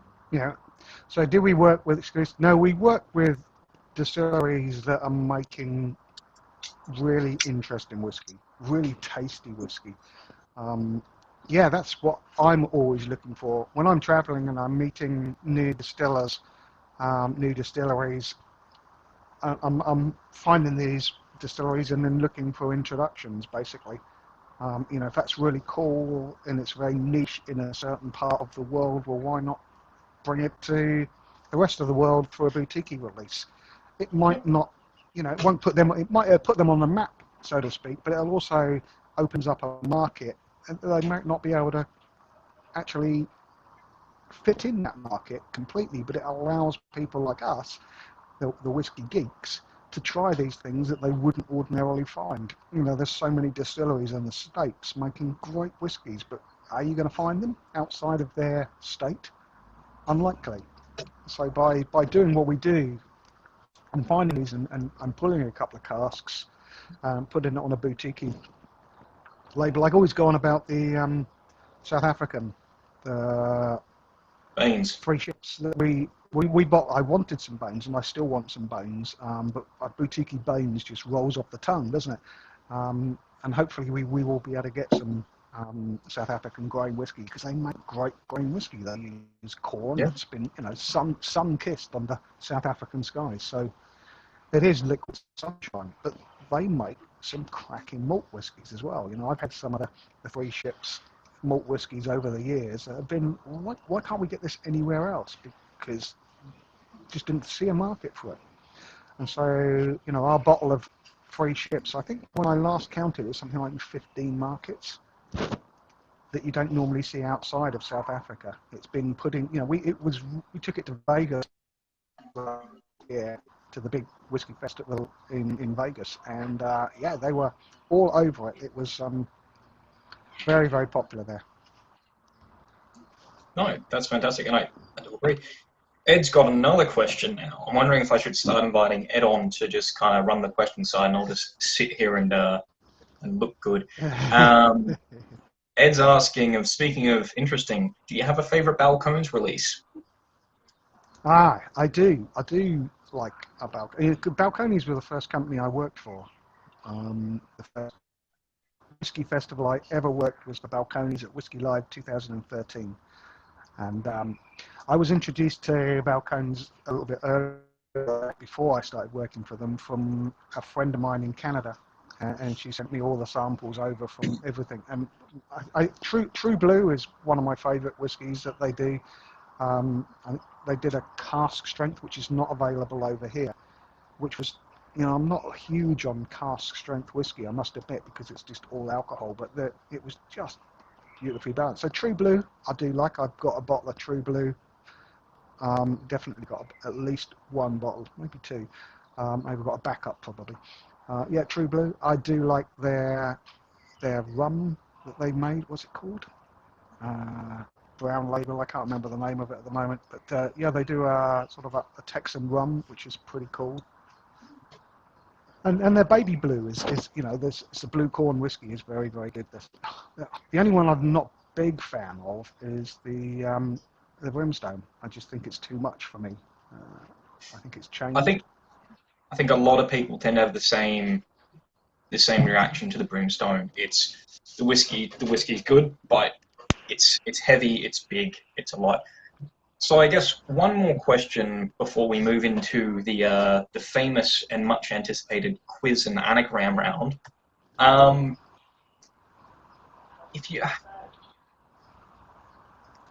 So do we work with exclusive? No, we work with distilleries that are making really interesting whiskey, really tasty whiskey. yeah, that's what I'm always looking for when I'm traveling and I'm meeting new distillers, new distilleries. I'm finding these distilleries and then looking for introductions, basically. If that's really cool and it's very niche in a certain part of the world, well, why not bring it to the rest of the world for a boutique release? It Yeah. might not, it won't put them, it might put them on the map, so to speak, but it'll also opens up a market, and they might not be able to actually fit in that market completely, but it allows people like us, the whiskey geeks, to try these things that they wouldn't ordinarily find. There's so many distilleries in the States making great whiskies, but are you going to find them outside of their state? Unlikely. So by doing what we do and finding these and pulling a couple of casks, putting it on a boutique label, I've always gone about the South African, the Beans. three ships that we bought. I wanted some bones, and I still want some bones, but a boutique bones just rolls off the tongue, doesn't it? And hopefully we will be able to get some South African grain whiskey, because they make great grain whiskey. They use corn Yeah. that's been, sun kissed under South African skies. So it is liquid sunshine, but they make some cracking malt whiskies as well. I've had some of the three ships malt whiskies over the years that have been, why can't we get this anywhere else? Because just didn't see a market for it. And so, our bottle of three ships, I think when I last counted, it was something like 15 markets that you don't normally see outside of South Africa. It's been put in, we took it to Vegas, yeah, to the big whiskey festival in Vegas, and yeah, they were all over it. It was very, very popular there. No, that's fantastic, and I do agree. Ed's got another question now. I'm wondering if I should start inviting Ed on to just kind of run the question side, and I'll just sit here and look good. Um, Ed's asking, speaking of interesting, do you have a favorite Balcones release? I do. I do like a Balcones were the first company I worked for. The first whiskey festival I ever worked was the Balcones at Whiskey Live 2013. And I was introduced to Balcones a little bit earlier, before I started working for them, from a friend of mine in Canada. And she sent me all the samples over from everything. And True Blue is one of my favourite whiskies that they do. And they did a cask strength, which is not available over here, which was, I'm not huge on cask strength whiskey, I must admit, because it's just all alcohol, but it was just beautifully balanced. So True Blue, I do like. I've got a bottle of True Blue. Definitely got at least one bottle, maybe two. Maybe got a backup probably. Yeah, True Blue. I do like their rum that they made. What's it called? Brown label. I can't remember the name of it at the moment, but yeah, they do a sort of a Texan rum, which is pretty cool. And their baby blue is this it's a blue corn whiskey is very, very good. The only one I'm not big fan of is the brimstone. I just think it's too much for me. I think it's I changed. think I think a lot of people tend to have the same reaction to the brimstone. It's the whiskey's good, but it's heavy, it's big, it's a lot. So I guess one more question before we move into the famous and much anticipated quiz and anagram round. Um, if you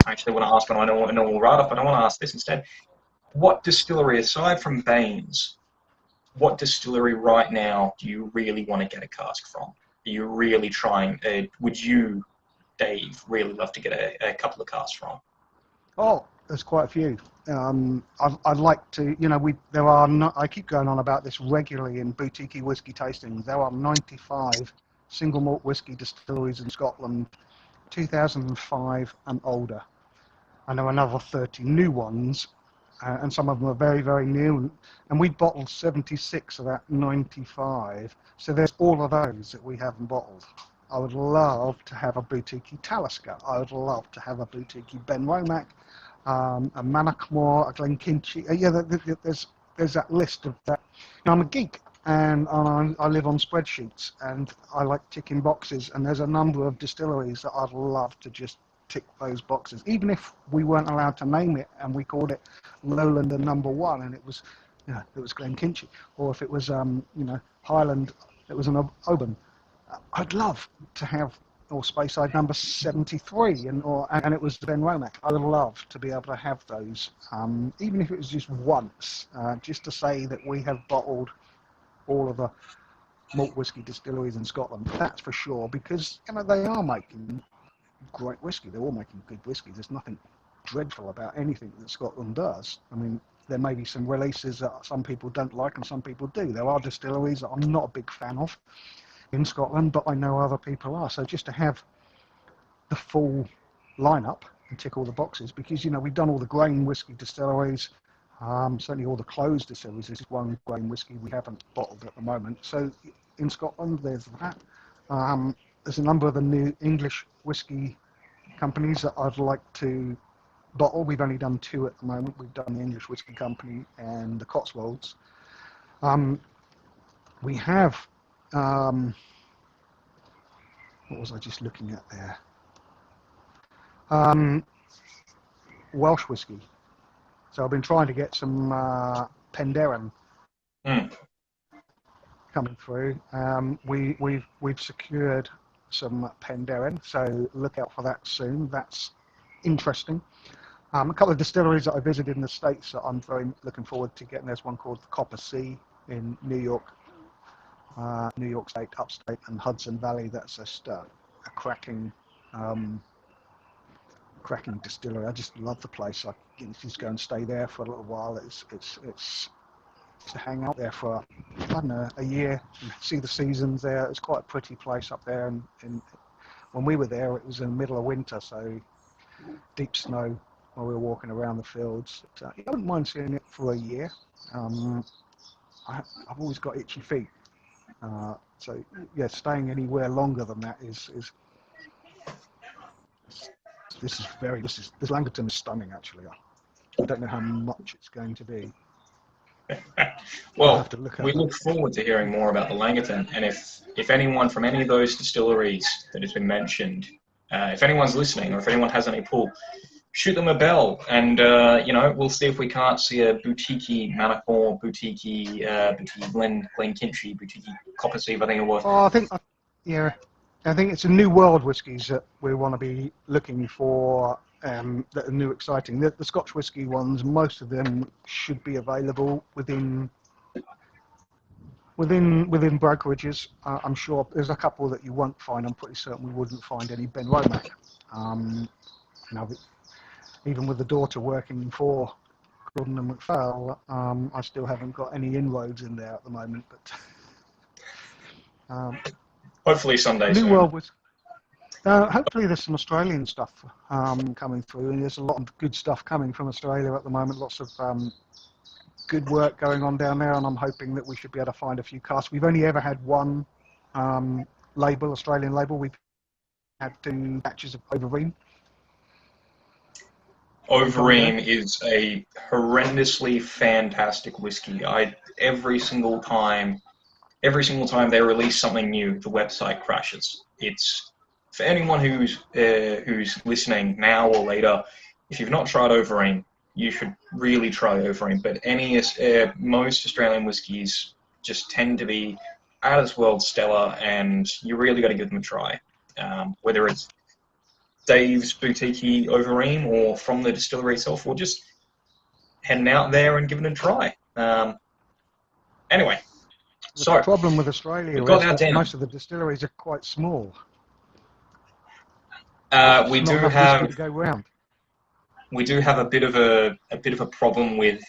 actually want to ask one, I know a normal write-off, but I want to ask this instead. What distillery, aside from Baines, what distillery right now do you really want to get a cask from? Are you really trying? Would you, Dave, really love to get a couple of casks from? Oh, there's quite a few. I'd like to, there are not, I keep going on about this regularly in boutique whiskey tastings. There are 95 single malt whiskey distilleries in Scotland, 2005 and older. And there are another 30 new ones, and some of them are very, very new. And we bottled 76 of that 95. So there's all of those that we haven't bottled. I would love to have a boutique Talisker. I would love to have a boutique Ben Womack, a Manachmore, a Glenkinchie. Yeah, there's that list of that. I'm a geek. and I live on spreadsheets, and I like ticking boxes, and there's a number of distilleries that I'd love to just tick those boxes, even if we weren't allowed to name it and we called it Lowland and number one, and it was, it was Glenkinchie, or if it was, Highland, it was an Oban. I'd love to have, or Speyside number 73, and it was Ben Romack. I would love to be able to have those, even if it was just once, just to say that we have bottled all of the malt whisky distilleries in Scotland. That's for sure, because they are making great whiskey. They're all making good whiskey. There's nothing dreadful about anything that Scotland does. I mean, there may be some releases that some people don't like and some people do. There are distilleries that I'm not a big fan of in Scotland, but I know other people are. So just to have the full lineup and tick all the boxes, because we've done all the grain whiskey distilleries, certainly all the closed distilleries. This is one grain whiskey we haven't bottled at the moment. So in Scotland, there's that. There's a number of the new English whiskey companies that I'd like to bottle. We've only done 2 at the moment. We've done the English Whiskey Company and the Cotswolds. We have, what was I just looking at there? Welsh whiskey. So I've been trying to get some Penderyn coming through. We've secured some Penderyn, so look out for that soon. That's interesting. A couple of distilleries that I visited in the States that I'm very looking forward to getting. There's one called the Copper Sea in New York State, upstate, and Hudson Valley. That's just a cracking distillery. I just love the place. I can just go and stay there for a little while. It's to hang out there for, I don't know, a year and see the seasons there. It's quite a pretty place up there, and when we were there, it was in the middle of winter, so deep snow while we were walking around the fields. I wouldn't mind seeing it for a year. I've always got itchy feet, so yeah, staying anywhere longer than that is this Langton is stunning, actually. I don't know how much it's going to be. Well, we look forward to hearing more about the Langton, and if anyone from any of those distilleries that has been mentioned, if anyone's listening, or if anyone has any pull, shoot them a bell, and we'll see if we can't see a boutique Manacor, boutique Glenkinchie, boutique Copper Sea, I think it was. Oh, I think it's a new world whiskies that we want to be looking for, that are new, exciting. The Scotch whisky ones, most of them should be available within brokerages. I'm sure there's a couple that you won't find. I'm pretty certain we wouldn't find any Ben Romack. Even with the daughter working for Gordon and MacPhail, I still haven't got any inroads in there at the moment. But hopefully someday. New World was. Hopefully there's some Australian stuff coming through, and there's a lot of good stuff coming from Australia at the moment. Lots of good work going on down there, and I'm hoping that we should be able to find a few casks. We've only ever had one Australian label. We've had 2 batches of Overeem. Overeem is a horrendously fantastic whiskey. Every single time they release something new, the website crashes. It's for anyone who's listening now or later. If you've not tried Overeem, you should really try Overeem. But most Australian whiskies just tend to be out of this world stellar, and you really got to give them a try. Whether it's Dave's boutique Overeem or from the distillery itself, or just heading out there and giving it a try. Anyway, the problem with Australia is that most of the distilleries are quite small. We do have to go round. We do have a bit of a problem with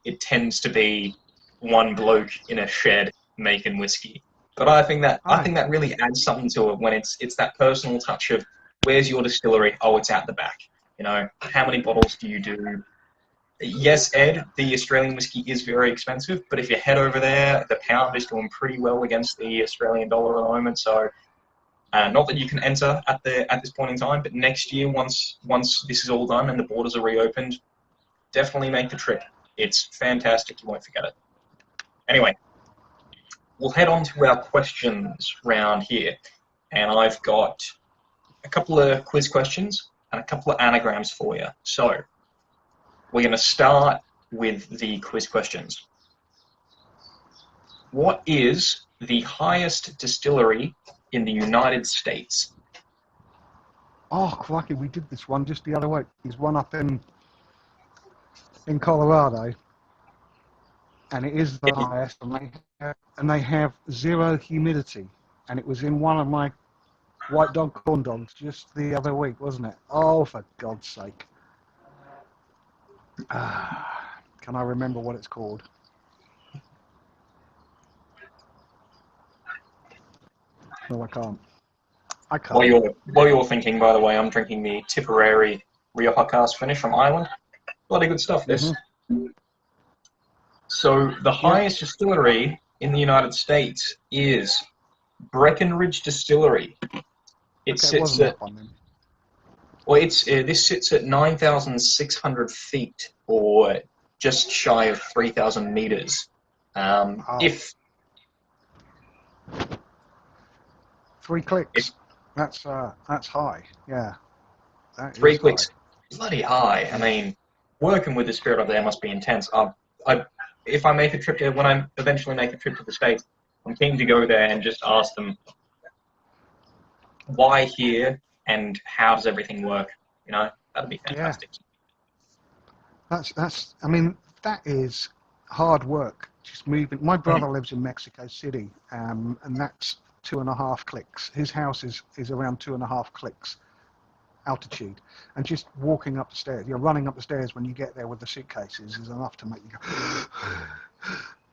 it. Tends to be one bloke in a shed making whiskey, but I think that really adds something to it when it's that personal touch of, where's your distillery? Oh, it's out the back. How many bottles do you do? Yes, Ed, the Australian whiskey is very expensive, but if you head over there, the pound is doing pretty well against the Australian dollar at the moment. So, not that you can enter at this point in time, but next year, once this is all done and the borders are reopened, definitely make the trip. It's fantastic. You won't forget it. Anyway, we'll head on to our questions round here. And I've got a couple of quiz questions and a couple of anagrams for you. So we're going to start with the quiz questions. What is the highest distillery in the United States? Oh, crikey, we did this one just the other week. There's one up in Colorado, and it is the highest, and they have zero humidity. And it was in one of my white dog corn dogs just the other week, wasn't it? Oh, for God's sake. Can I remember what it's called? No, I can't. I can't. While you're thinking, by the way, I'm drinking the Tipperary Rioja Cask Finish from Ireland. Bloody good stuff, this. Mm-hmm. So the highest distillery in the United States is Breckenridge Distillery. It sits at this sits at 9,600 feet, or just shy of 3,000 meters. If 3 clicks, that's high. Yeah, that 3 clicks, high. Bloody high. I mean, working with the spirit up there must be intense. If I make a trip there, when I eventually make a trip to the States, I'm keen to go there and just ask them why here and how does everything work. You know, that'd be fantastic. Yeah. I mean, that is hard work. Just moving. My brother lives in Mexico City, and that's 2.5 clicks. His house is around 2.5 clicks altitude, and just walking up the stairs, running up the stairs when you get there with the suitcases is enough to make you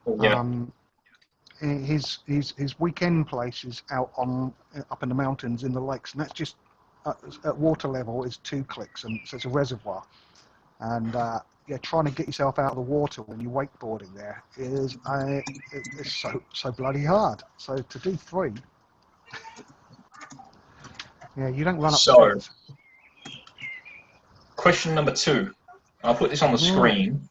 go. Yeah. His weekend place is up in the mountains in the lakes, and that's just at water level is 2 clicks, and so it's a reservoir. And trying to get yourself out of the water when you're wakeboarding there is it's so bloody hard. So to do 3, you don't run up the stairs. Question number 2. I'll put this on the screen.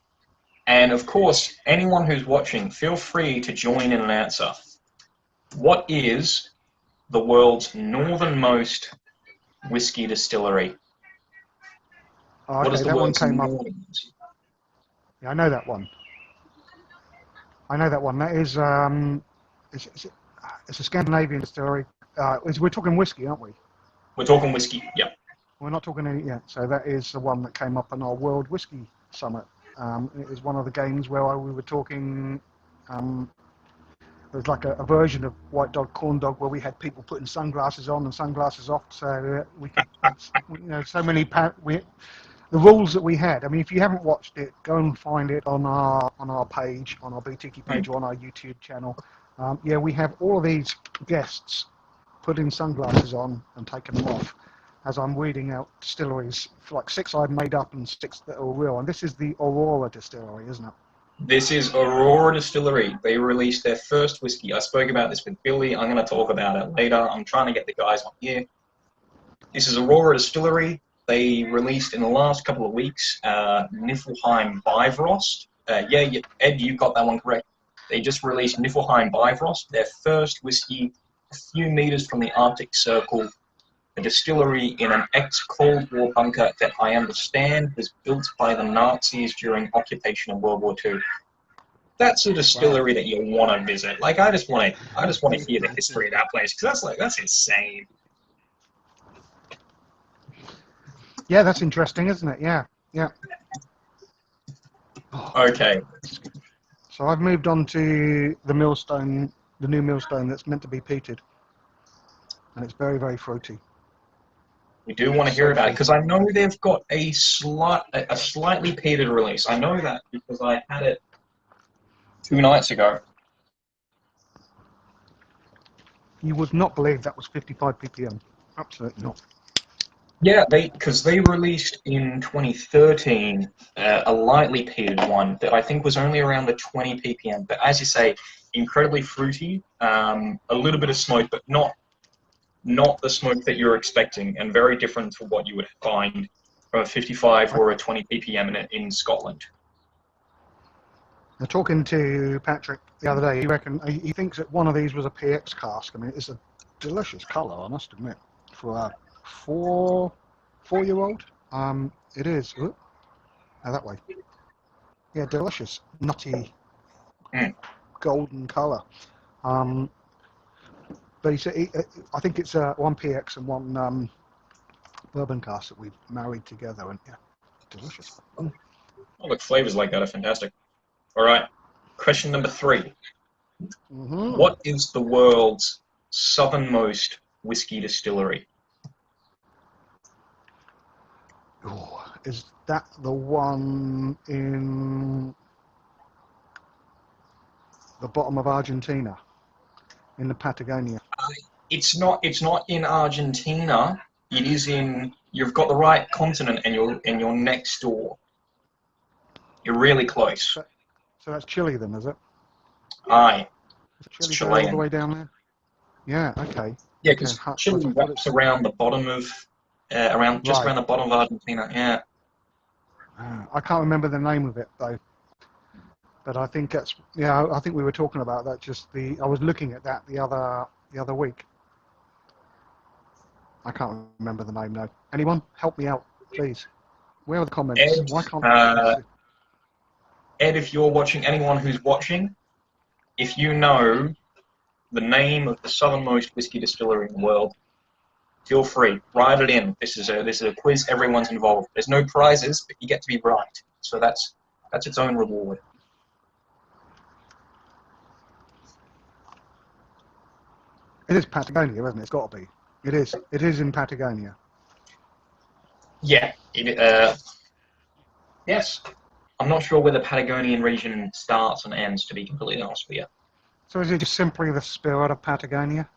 And of course, anyone who's watching, feel free to join in and answer. What is the world's northernmost whiskey distillery? Okay, what is the that world's one came up. Yeah, I know that one. That is it's a Scandinavian distillery. We're talking whiskey, aren't we? We're talking whiskey. Yep. We're not talking any yet. So that is the one that came up in our World Whiskey Summit. It was one of the games where we were talking. It was like a version of White Dog Corn Dog where we had people putting sunglasses on and sunglasses off, so we could, so many the rules that we had. I mean, if you haven't watched it, go and find it on our page, on our Boutique page, or on our YouTube channel. We have all of these guests putting sunglasses on and taking them off as I'm reading out distilleries, like 6 I've made up and 6 that are real. And this is the Aurora Distillery, isn't it? This is Aurora Distillery. They released their first whiskey. I spoke about this with Billy. I'm going to talk about it later. I'm trying to get the guys on here. This is Aurora Distillery. They released in the last couple of weeks Niflheim Bifrost. Ed, you got that one correct. They just released Niflheim Bifrost, their first whiskey a few meters from the Arctic Circle. A distillery in an ex-Cold War bunker that I understand was built by the Nazis during occupation of World War II. That's a distillery that you want to visit. Like, I just want to hear the history of that place, because that's insane. Yeah, that's interesting, isn't it? Yeah. Okay. So I've moved on to the Millstone, the new Millstone that's meant to be peated, and it's very, very fruity. We do want to hear about it, because I know they've got a slightly peated release. I know that because I had it 2 nights ago. You would not believe that was 55 ppm. Absolutely not. Yeah, because they released in 2013 a lightly peated one that I think was only around the 20 ppm. But as you say, incredibly fruity, a little bit of smoke, but not the smoke that you're expecting, and very different to what you would find from a 55 or a 20 ppm in Scotland. I'm talking to Patrick the other day. He thinks that one of these was a PX cask. I mean, it's a delicious colour, I must admit, for a four-year-old. It is. Ooh, that way. Yeah, delicious, nutty, golden colour. But he said, I think it's one PX and one bourbon cask that we've married together, and yeah, delicious. Oh, look, flavors like that are fantastic. All right, question number 3. Mm-hmm. What is the world's southernmost whiskey distillery? Ooh, is that the one in the bottom of Argentina, in the Patagonia? It's not. It's not in Argentina. It is in. You've got the right continent, and you're next door. You're really close. So that's Chile then, is it? Aye, Is it's Chile go all the Chilean. way down there? Yeah, okay. Yeah, Okay, because Chile I thought wraps it's around the bottom of, just right. around the bottom of Argentina. Yeah. I can't remember the name of it though, but I think that's I think we were talking about that. I was looking at that the other week. I can't remember the name though. Anyone help me out, please? Where are the comments? Ed, Why can't I uh, see? Ed, if you're watching, anyone who's watching, if you know the name of the southernmost whiskey distillery in the world, feel free, write it in. This is a quiz. Everyone's involved. There's no prizes, but you get to be right. So that's its own reward. It is Patagonia, isn't it? It's got to be. It is. It is in Patagonia. Yeah. Yes. I'm not sure where the Patagonian region starts and ends, to be completely honest with you. So is it just simply the spirit of Patagonia?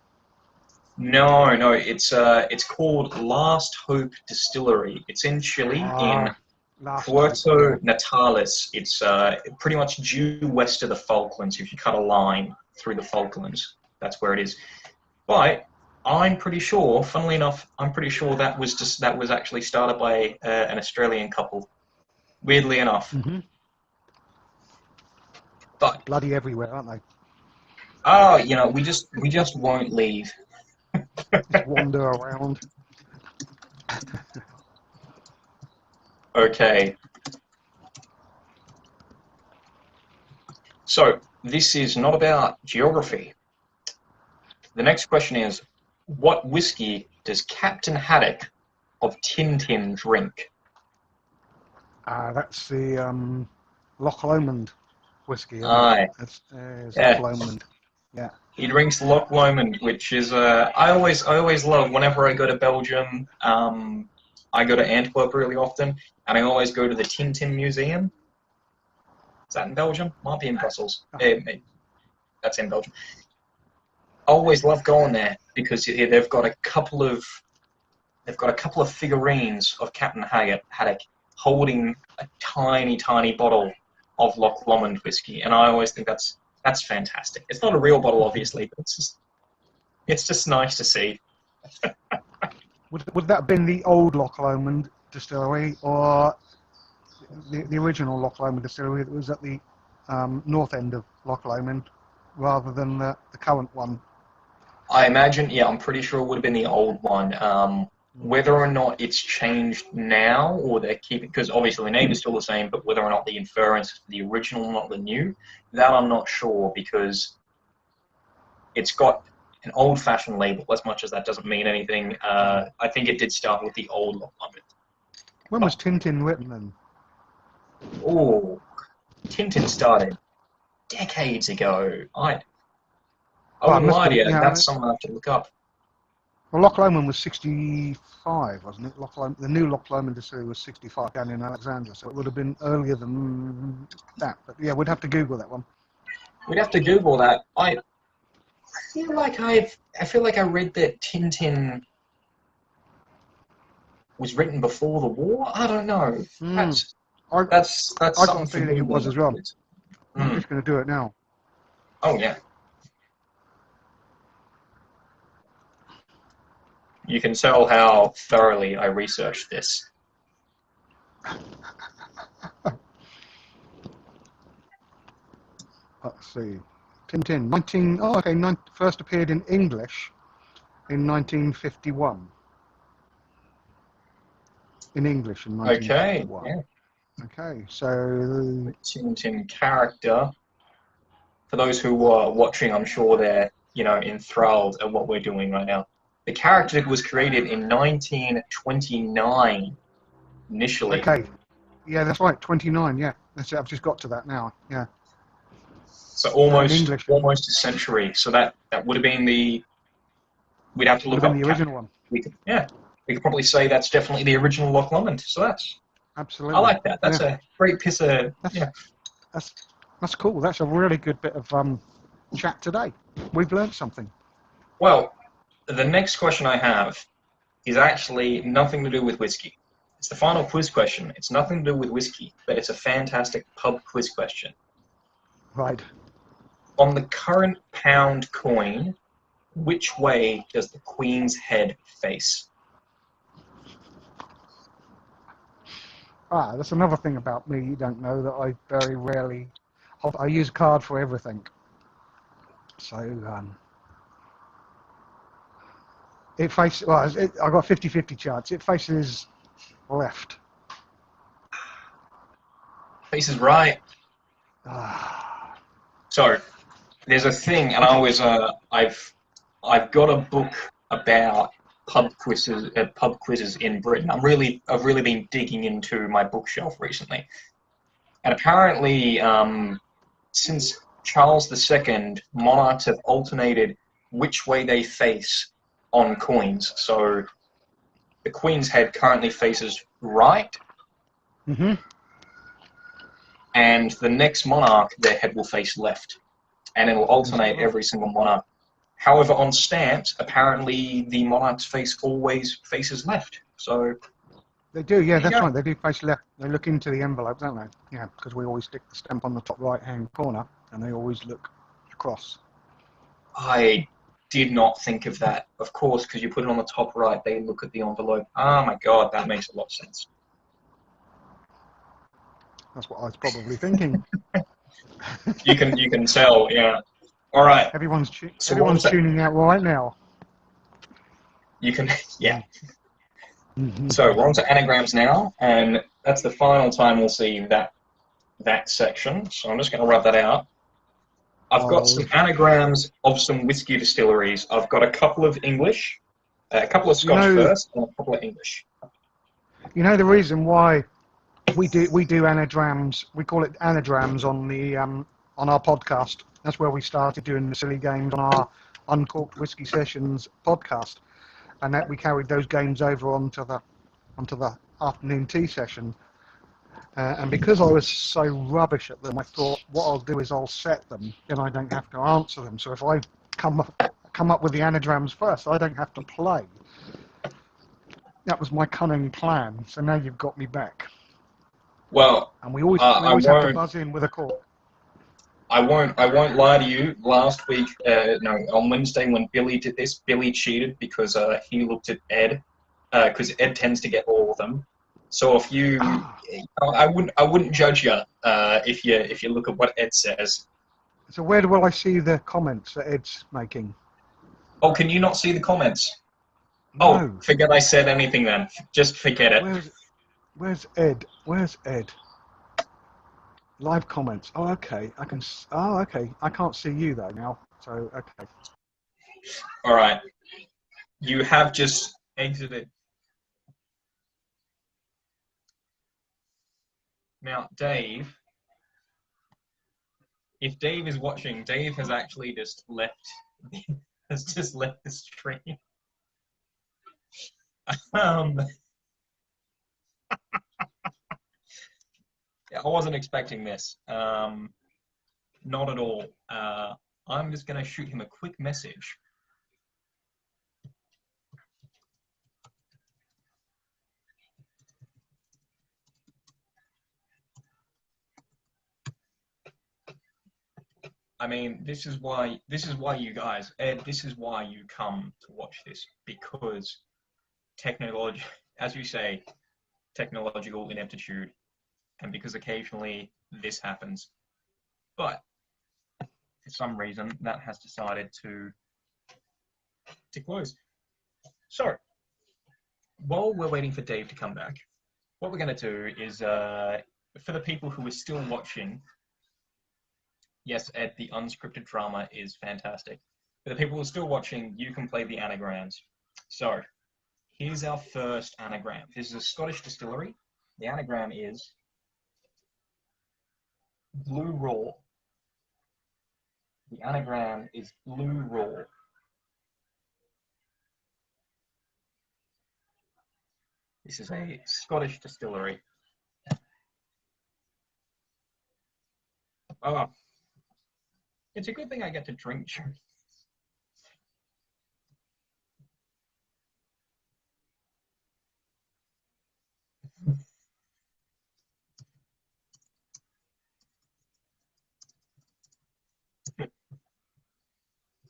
No. It's called Last Hope Distillery. It's in Chile, in Last hope. Yeah. Puerto Natales. It's pretty much due west of the Falklands. If you cut a line through the Falklands, that's where it is. But I'm pretty sure, funnily enough, that was actually started by an Australian couple. Weirdly enough, Mm-hmm. but Bloody everywhere, aren't they? we just won't leave. Just wander around. Okay, so this is not about geography. The next question is, what whiskey does Captain Haddock of Tintin drink? That's the Loch Lomond whiskey, isn't it? Aye, It's Loch yeah. Lomond. Yeah. He drinks Loch Lomond, which is I always love whenever I go to Belgium. I go to Antwerp really often, and I always go to the Tintin Museum. Is that in Belgium? Might be in Brussels. That's in Belgium. I always love going there because they've got a couple of figurines of Captain Haddock holding a tiny, tiny bottle of Loch Lomond whiskey, and I always think that's fantastic. It's not a real bottle, obviously, but it's just nice to see. Would that have been the old Loch Lomond distillery or the original Loch Lomond distillery that was at the north end of Loch Lomond rather than the current one? I imagine, yeah, I'm pretty sure it would have been the old one. Whether or not it's changed now, or they're keeping, because obviously the name is still the same, but whether or not the inference is the original, not the new, that I'm not sure, because it's got an old-fashioned label, as much as that doesn't mean anything. I think it did start with the old Loch Lomond. When was Tintin written then? Oh, Tintin started decades ago. I Well, it wouldn't must lie to be. you, Yeah. that's something I have to look up. Well, Loch Lomond was 65, wasn't it? The new Loch Lomond distillery was 65 down in Alexandria, so it would have been earlier than that. But yeah, we'd have to Google that one. We'd have to Google that. I feel like I read that Tintin was written before the war. I don't know. Mm. That's I that's that's I got a something for feeling it was Googling as well. afterwards. I'm Mm. just going to do it now. Oh yeah. You can tell how thoroughly I researched this. Let's see. Tintin, first appeared in English in 1951. In English in Okay, 1951. yeah. Okay, so Tintin character. For those who are watching, I'm sure they're, enthralled at what we're doing right now. The character was created in 1929 initially. okay, yeah, that's right, 29. Yeah, that's it. I've just got to that now. Yeah, So in almost English almost a century. So that would have been we'd have to would have look been up the original one. we could probably say that's definitely the original Loch Lomond. So I Absolutely. like that. That's Yeah, a great piece of that's that's that's cool. That's a really good bit of chat today. We've learned something. Well, the next question I have is actually nothing to do with whiskey. It's the final quiz question. It's nothing to do with whiskey, but it's a fantastic pub quiz question. Right. On the current pound coin, which way does the Queen's head face? That's another thing about me you don't know that I very rarely. I use a card for everything. So it faces. Well, I got 50-50 chance. It faces left. Faces right. Ah, So there's a thing, and I always I've got a book about pub quizzes in Britain. I've really been digging into my bookshelf recently, and apparently, since Charles II, monarchs have alternated which way they face on coins. So the Queen's head currently faces right, mhm. and the next monarch, their head will face left, and it will Is that alternate right? every single monarch. However, on stamps, apparently the monarch's face always faces left. So They do. Yeah, there you that's go. right. They do face left. They look into the envelope, don't they? Yeah, because we always stick the stamp on the top right-hand corner, and they always look across. I did not think of that. Of course, because you put it on the top right, they look at the envelope. Oh my god, that makes a lot of sense. That's what I was probably thinking. You can tell, yeah. All right. So we're on Everyone's to tuning out right now. you can yeah. So we're on Mhm. to anagrams now, and that's the final time we'll see that section. So I'm just going to rub that out. I've got Oh, some anagrams of some whiskey distilleries. I've got a couple of English, a couple of you Scotch know, first, and a couple of English. the reason why we do anagrams. We call it anagrams on our podcast. That's where we started doing the silly games on our Uncorked Whiskey Sessions podcast, and that we carried those games over onto the afternoon tea session. And because I was so rubbish at them, I thought what I'll do is I'll set them, and I don't have to answer them. So if I come up with the anagrams first, I don't have to play. That was my cunning plan. So now you've got me back. Well, And we always we I always have to won't. buzz in with a cork. I won't lie to you. Last week, no, on Wednesday when Billy did this, Billy cheated because he looked at Ed, because Ed tends to get all of them. So if Ah, I wouldn't judge you if you look at what Ed says. so where will I see the comments that Ed's making? Oh, can you not see the comments? Oh, No. forget I said anything then. Just forget it. Where's Where's Ed? Where's Ed? Live comments. Oh, okay. Oh, okay. I can't see you though now. So okay. All right. You have just exited. Now, Dave, if Dave is watching, Dave has actually just left has just left the stream. Um, I wasn't expecting this. Not at all. I'm just going to shoot him a quick message. I mean, this is why you guys, Ed, this is why you come to watch this, because technology, as you say, technological ineptitude, and because occasionally this happens. But some reason, that has decided to close. So, while we're waiting for Dave to come back, what we're going to do is, for the people who are still watching, yes, Ed, the unscripted drama is fantastic. For the people who are still watching, you can play the anagrams. So, here's our first anagram. This is a Scottish distillery. The anagram is Blue Raw. The anagram is Blue Raw. This is a Scottish distillery. Oh, it's a good thing I get to drink.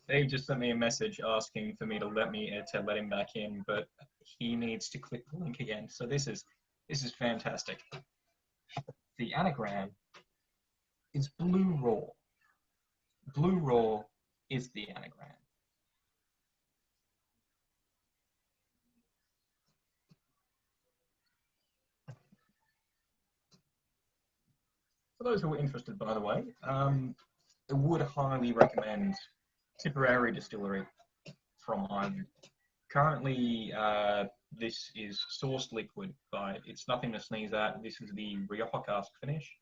Dave just sent me a message asking for me to let him back in, but he needs to click the link again. So this is fantastic. The anagram is Blue Raw. Blue Raw is the anagram. For those who are interested, by the way, I would highly recommend Tipperary Distillery from Ireland. Currently, this is sourced liquid, but it's nothing to sneeze at. This is the Rioja cask finish.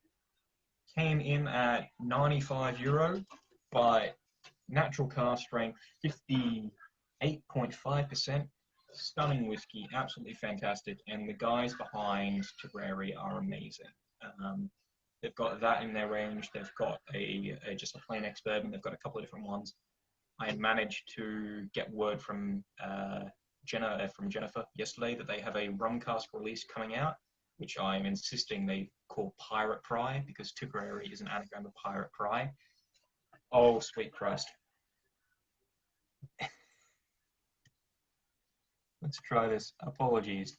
Came in at €95, but natural cask strength, 58.5%. Stunning whiskey, absolutely fantastic. And the guys behind Tipperary are amazing. They've got that in their range. They've got just a plain ex-bourbon. They've got a couple of different ones. I managed to get word from Jennifer yesterday that they have a rum cask release coming out, which I'm insisting they call Pirate Pry, because Tipperary is an anagram of Pirate Pry. Oh, sweet Christ. Let's try this. Apologies.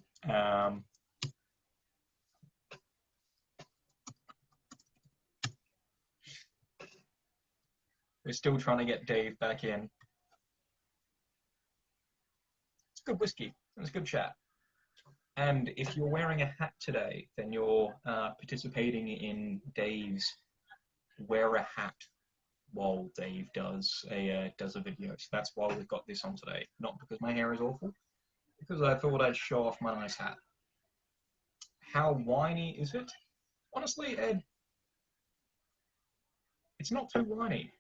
We're still trying to get Dave back in. It's good whiskey. It's good chat. And if you're wearing a hat today, then you're participating in Dave's Wear a Hat while Dave does a video. So that's why we've got this on today. Not because my hair is awful, because I thought I'd show off my nice hat. How winey is it? Honestly, Ed, it's not too winey.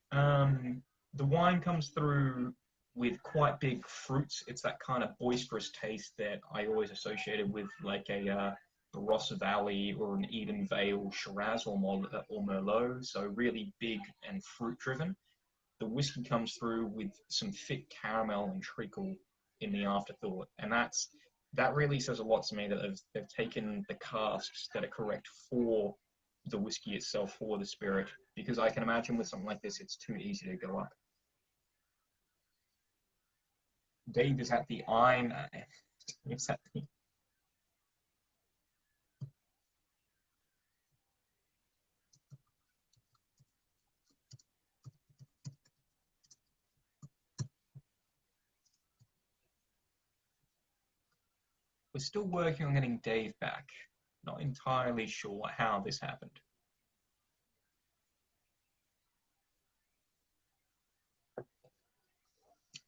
The wine comes through with quite big fruits. It's that kind of boisterous taste that I always associated with like a Ross Valley or an Eden Vale Shiraz or Merlot. So really big and fruit driven. The whiskey comes through with some thick caramel and treacle in the afterthought, and that really says a lot to me that they've taken the casks that are correct for the whiskey itself, for the spirit, because I can imagine with something like this, it's too easy to go up. Dave is at the iron. Is at the... We're still working on getting Dave back. Not entirely sure how this happened.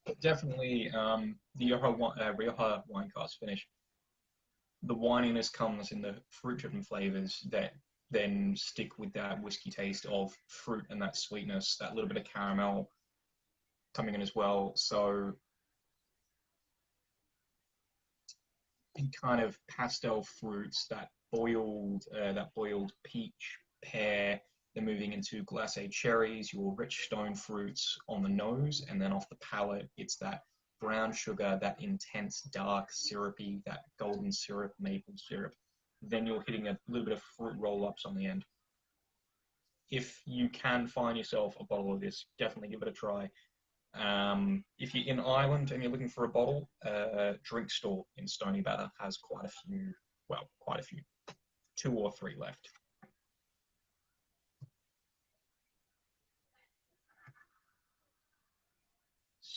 But definitely the Rioja wine cask finish. The wininess comes in the fruit-driven flavors that then stick with that whiskey taste of fruit and that sweetness, that little bit of caramel coming in as well. So the kind of pastel fruits, that boiled peach, pear, then moving into glacé cherries, your rich stone fruits on the nose, and then off the palate, it's that brown sugar, that intense dark syrupy, that golden syrup, maple syrup. Then you're hitting a little bit of fruit roll-ups on the end. If you can find yourself a bottle of this, definitely give it a try. If you're in Ireland and you're looking for a bottle, Drink Store in Stony Batter has quite a few, 2 or 3 left.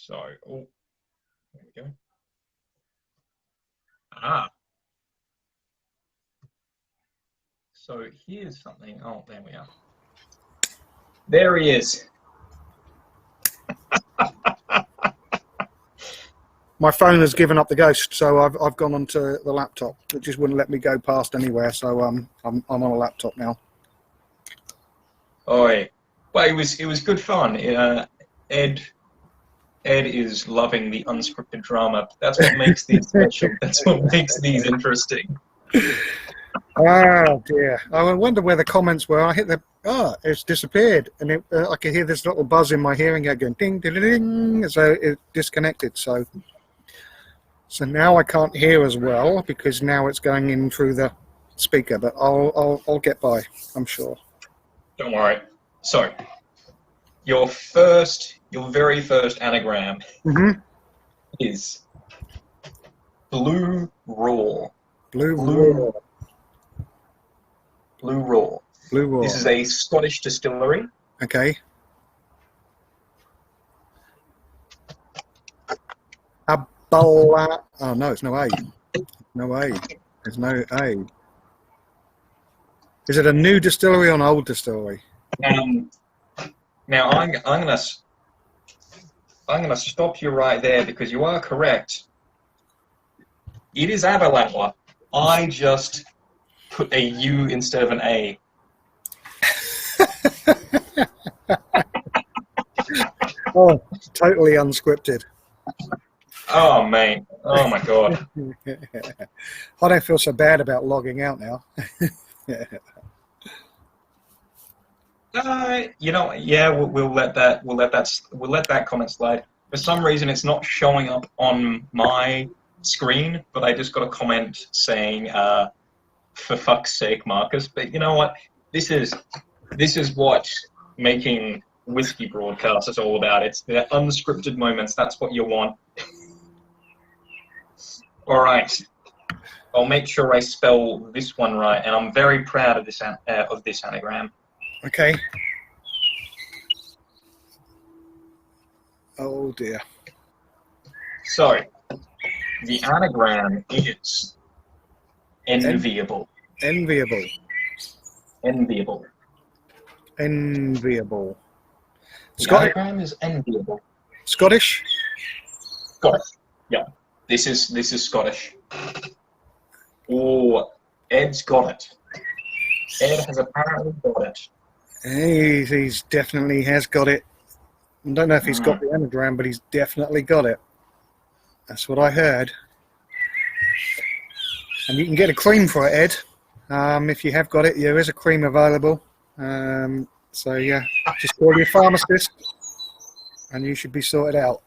So, oh, there we go. Ah, so here's something. Oh, there we are. There he is. My phone has given up the ghost, so I've gone onto the laptop. It just wouldn't let me go past anywhere, so I'm on a laptop now. Oh, yeah. Well, it was good fun. Ed is loving the unscripted drama. That's what makes these special. That's what makes these interesting. Oh dear! I wonder where the comments were. I hit the it's disappeared, and I could hear this little buzz in my hearing aid going ding ding ding. So it disconnected. So now I can't hear as well because now it's going in through the speaker. But I'll get by, I'm sure. Don't worry. So, your very first anagram is Blue Raw. Blue Raw. Blue Raw. Blue Raw. This is a Scottish distillery. Okay. Oh no, it's no A. No A. There's no A. Is it a new distillery or an old distillery? Now I'm gonna stop you right there because you are correct. It is Aberlour. I just put a U instead of an A. Oh, totally unscripted. Oh, mate. Oh, my God. I don't feel so bad about logging out now. You know, yeah, we'll let that comment slide. For some reason, it's not showing up on my screen, but I just got a comment saying, "For fuck's sake, Marcus." But you know what? This is what making whiskey broadcasts is all about. It's the unscripted moments. That's what you want. All right. I'll make sure I spell this one right, and I'm very proud of this anagram. Okay. Oh dear. So, the anagram is enviable. Enviable. Enviable. Enviable. The anagram is enviable. Scottish? Scottish. Yeah. This is Scottish. Oh, Ed's got it. Ed has apparently got it. He's definitely has got it. I don't know if he's got the anagram, but he's definitely got it. That's what I heard. And you can get a cream for it, Ed. If you have got it, there is a cream available. So yeah, just call your pharmacist and you should be sorted out.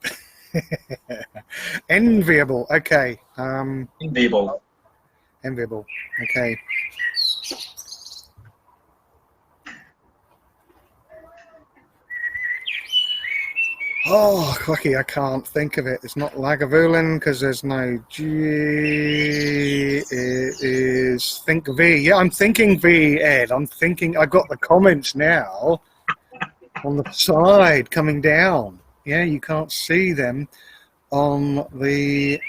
Enviable. Okay. Enviable. Enviable. Okay. Oh, crikey, I can't think of it. It's not Lagavulin because there's no G. It is think V. Yeah, I'm thinking V, Ed. I'm thinking. I got the comments now on the side coming down. Yeah, you can't see them on the.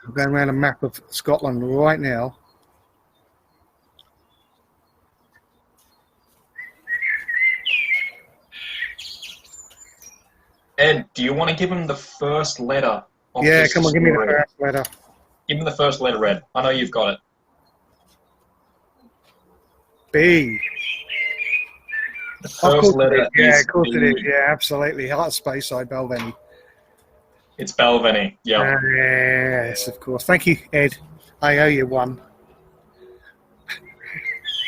I'm going around a map of Scotland right now. Ed, do you want to give him the first letter of Yeah, this come on, give me the story? first letter. Give him the first letter, Ed. I know you've got it. B. The first letter is yeah, of course B. it is. Yeah, absolutely. Heart Speyside, Balvenie. It's Balvenie. Yeah. Yes, of course. Thank you, Ed. I owe you one.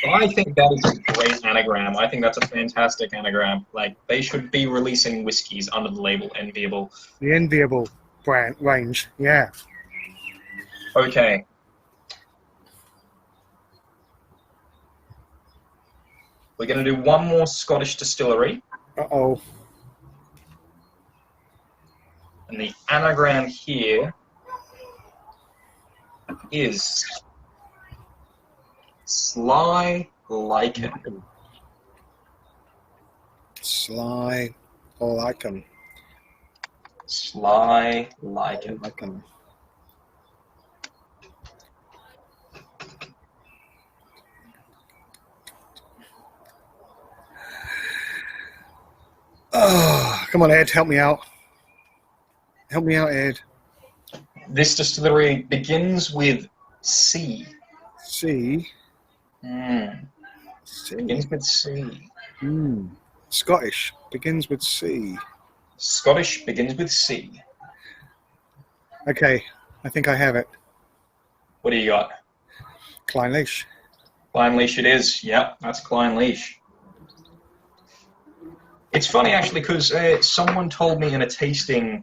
I think that is a great anagram. I think that's a fantastic anagram. Like, they should be releasing whiskies under the label Enviable. The Enviable brand range. Yeah. Okay. We're going to do one more Scottish distillery. Uh-oh. And the anagram here is Sly Lichen. Sly Lichen. Sly Lichen. Lichen. Oh, come on, Ed, help me out. Help me out, Ed. This distillery begins with C. C. C. Begins with C. Scottish. Begins with C. Scottish begins with C. Okay, I think I have it. What do you got? Clynelish. Clynelish it is. Yep, that's Clynelish. It's funny, actually, because someone told me in a tasting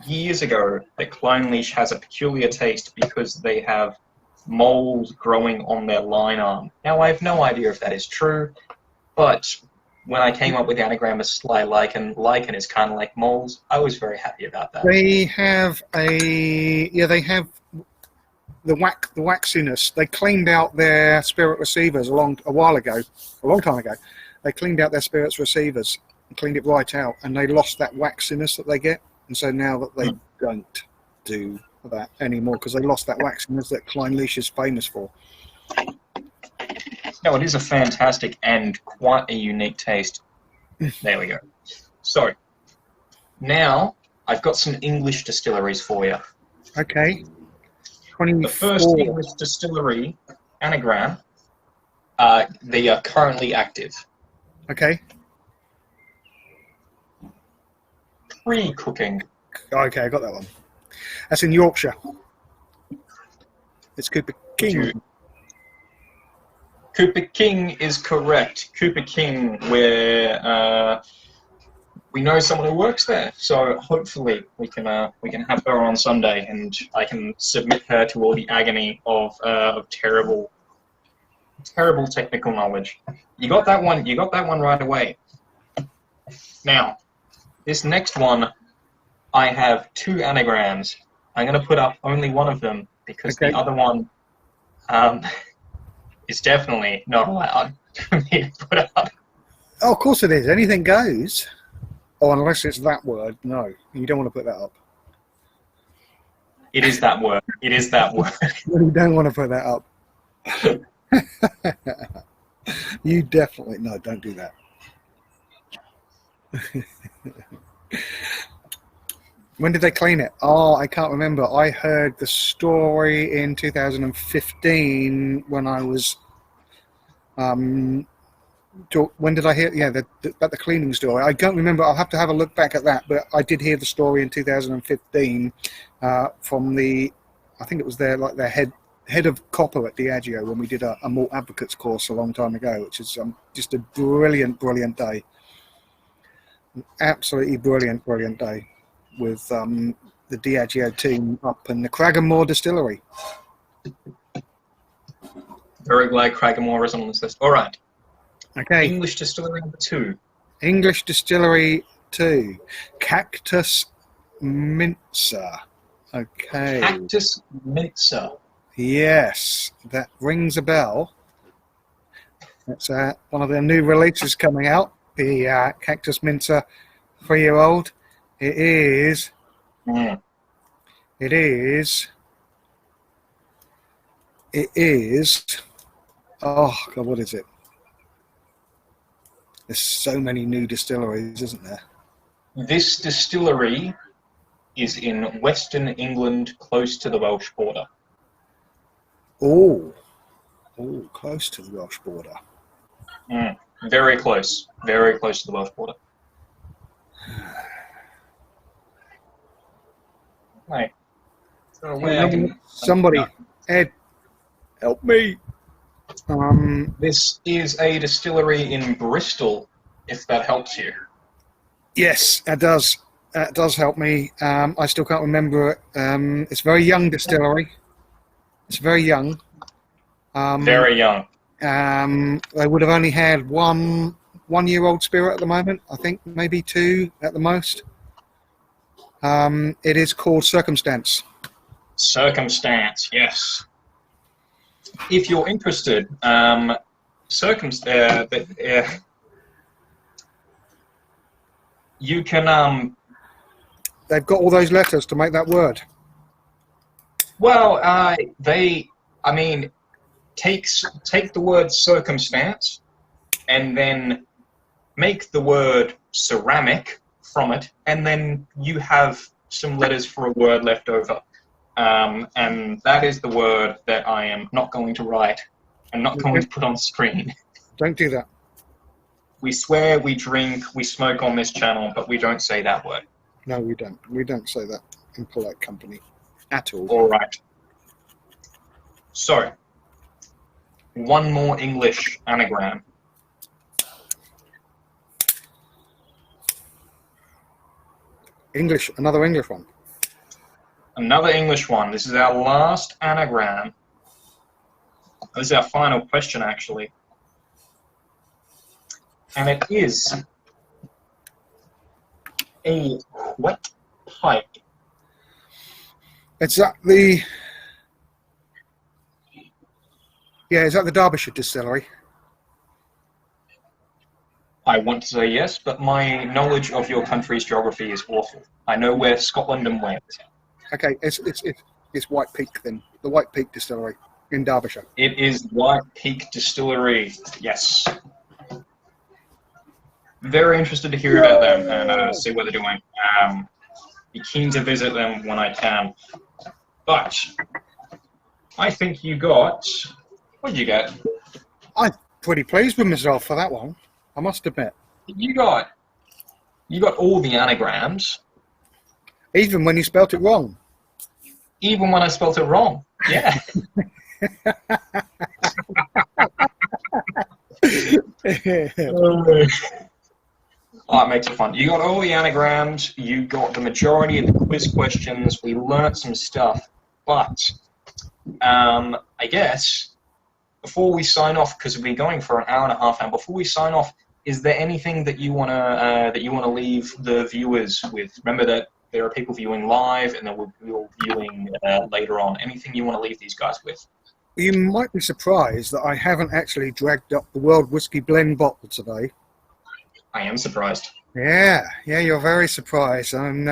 years ago that Clynelish has a peculiar taste because they have mold growing on their line arm. Now, I have no idea if that is true, but when I came up with the anagram of Sly Lichen, lichen is kind of like moles, I was very happy about that. They have they have the waxiness. They cleaned out their spirit receivers a long time ago. They cleaned out their spirits receivers and cleaned it right out, and they lost that waxiness that they get. And so now that they don't do that anymore because they lost that waxiness that Clynelish is famous for. No, it is a fantastic and quite a unique taste. There we go. So, now I've got some English distilleries for you. Okay. 24. The first English distillery, anagram, they are currently active. Okay. Pre-cooking. Okay, I got that one. That's in Yorkshire. It's Cooper King. Cooper King is correct. Cooper King, where we know someone who works there, so hopefully we can have her on Sunday, and I can submit her to all the agony of terrible technical knowledge. You got that one. You got that one right away. Now, this next one, I have two anagrams. I'm going to put up only one of them because the other one is definitely not allowed for me to put up. Oh, of course it is. Anything goes. Oh, unless it's that word. No, you don't want to put that up. It is that word. It is that word. You don't want to put that up. You definitely... No, don't do that. When did they clean it? Oh, I can't remember. I heard the story in 2015 when I was... when did I hear? Yeah, about the cleaning story. I don't remember. I'll have to have a look back at that. But I did hear the story in 2015 from the... I think it was their head of copper at Diageo when we did a malt advocates course a long time ago, which is just a brilliant day. An absolutely brilliant day with the Diageo team up in the Cragganmore distillery. Very glad Cragganmore is on this list. All right. Okay. English distillery number 2. English distillery 2. Cactus Mincer. Okay. Cactus Mincer. Yes, that rings a bell. That's one of their new releases coming out. The Cactus Mincer 3-year-old. It is. It is. Oh God, what is it? There's so many new distilleries, isn't there? This distillery is in Western England, close to the Welsh border. Oh, close to the Welsh border. Very close to the Welsh border. Right. Somebody, Ed, help me. This is a distillery in Bristol, if that helps you. Yes, it does. It does help me. I still can't remember it. It's a very young distillery. It's very young. Very young. They would have only had one-year-old spirit at the moment. I think maybe 2 at the most. It is called Circumstance. Circumstance, yes. If you're You can They've got all those letters to make that word. well, I mean, take the word circumstance and then make the word ceramic from it, and then you have some letters for a word left over. And that is the word that I am not going to write and not going to put on screen. Don't do that. We swear, we drink, we smoke on this channel, but we don't say that word. No, we don't. We don't say that in polite company at all. All right. So, one more English anagram. English, another English one. Another English one. This is our last anagram. This is our final question, actually. And it is a wet pipe. Is that the Derbyshire distillery? I want to say yes, but my knowledge of your country's geography is awful. I know where Scotland and Wales are. Okay, it's White Peak then. The White Peak distillery in Derbyshire. It is White Peak Distillery, yes. Very interested to hear about them and see what they're doing. Be keen to visit them when I can. But I think you got... What did you get? I'm pretty pleased with myself for that one, I must admit. You got all the anagrams. Even when you spelt it wrong. Even when I spelt it wrong. Yeah. Oh, it makes it fun. You got all the anagrams. You got the majority of the quiz questions. We learnt some stuff. But I guess before we sign off, because we've been going for an hour and a half now, before we sign off, is there anything that you wanna leave the viewers with? Remember that there are people viewing live, and then we're viewing later on. Anything you want to leave these guys with? You might be surprised that I haven't actually dragged up the World Whiskey Blend bottle today. I am surprised. Yeah, you're very surprised. And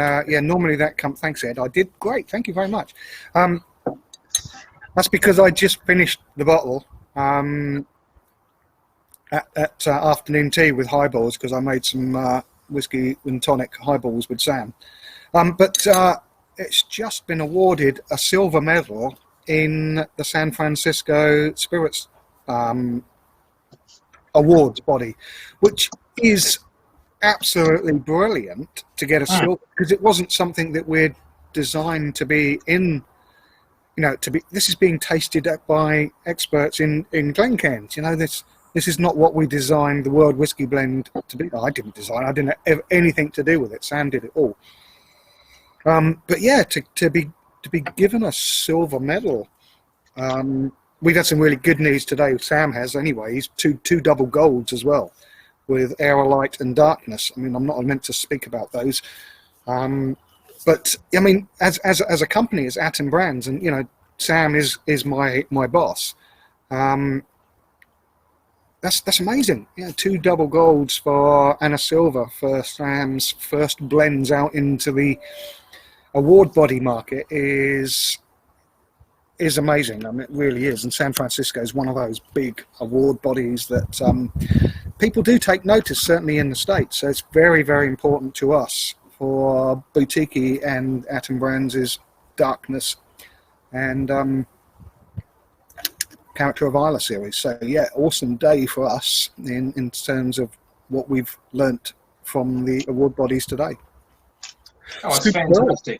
normally that comes. Thanks, Ed. I did great. Thank you very much. That's because I just finished the bottle at afternoon tea with highballs, because I made some whiskey and tonic highballs with Sam. But it's just been awarded a silver medal in the San Francisco Spirits awards body, which is absolutely brilliant to get a silver, because it wasn't something that we're designed to be in. This is being tasted by experts in Glencairn. This is not what we designed the World Whiskey Blend to be. I didn't design. I didn't have anything to do with it. Sam did it all. But yeah, to be given a silver medal. We've had some really good news today. Sam has, anyway. He's two double golds as well, with Aerolite and Darkness. I mean, I'm not meant to speak about those. But I mean, as a company, as Atom Brands, and Sam is my boss. That's amazing. Yeah, 2 double golds and a silver for Sam's first blends out into the award body market is amazing. I mean, it really is. And San Francisco is one of those big award bodies that people do take notice, certainly in the States. So it's very, very important to us for Boutique and Atom Brands' Darkness and Character of Isla series. So yeah, awesome day for us in terms of what we've learnt from the award bodies today. Oh, it's fantastic.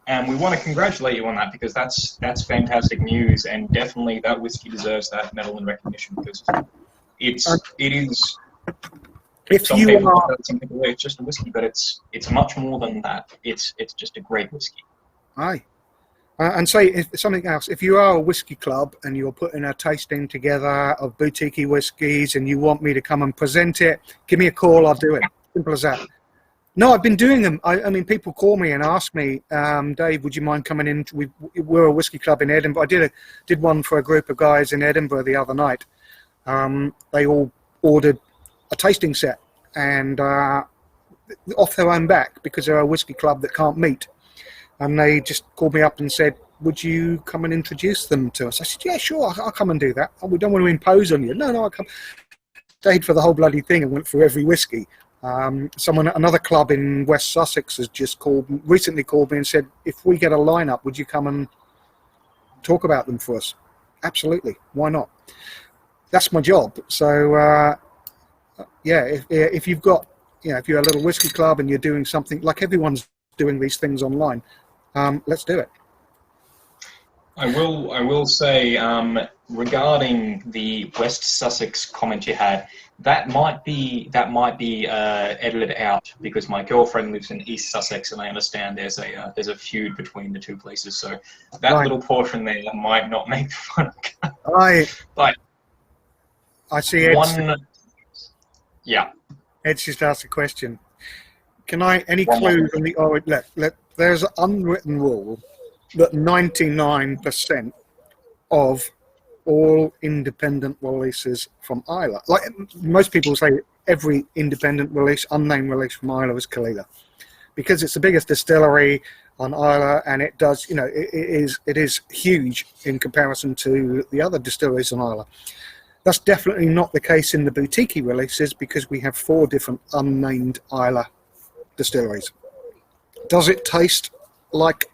And we want to congratulate you on that, because that's fantastic news, and definitely that whiskey deserves that medal and recognition, because it is. If you are, it's just a whiskey, but it's much more than that. It's just a great whiskey. Aye. And say if something else. If you are a whiskey club and you're putting a tasting together of boutique whiskies and you want me to come and present it, give me a call. I'll do it. Simple as that. No, I've been doing them. I mean, people call me and ask me, Dave, would you mind coming in? We're a whiskey club in Edinburgh. I did one for a group of guys in Edinburgh the other night. They all ordered a tasting set, and off their own back because they're a whiskey club that can't meet. And they just called me up and said, would you come and introduce them to us? I said, yeah, sure, I'll come and do that. Oh, we don't want to impose on you. No, I'll come. Stayed for the whole bloody thing and went through every whiskey. Another club in West Sussex has just recently called me and said, if we get a lineup, would you come and talk about them for us? Absolutely. Why not? That's my job. So, yeah, if you've got, if you're a little whiskey club and you're doing something, like everyone's doing these things online, let's do it. I will say, regarding the West Sussex comment you had, that might be edited out because my girlfriend lives in East Sussex, and I understand there's a feud between the two places. So that little portion there might not make the final cut. But I see Ed. Yeah. Ed's just asked a question. Can any clues on the origin? There's an unwritten rule that 99% of all independent releases from Islay, like most people say, every independent release, unnamed release from Islay is Kalila, because it's the biggest distillery on Islay, and it does, it is huge in comparison to the other distilleries on Islay. That's definitely not the case in the boutique releases because we have 4 different unnamed Islay distilleries. Does it taste like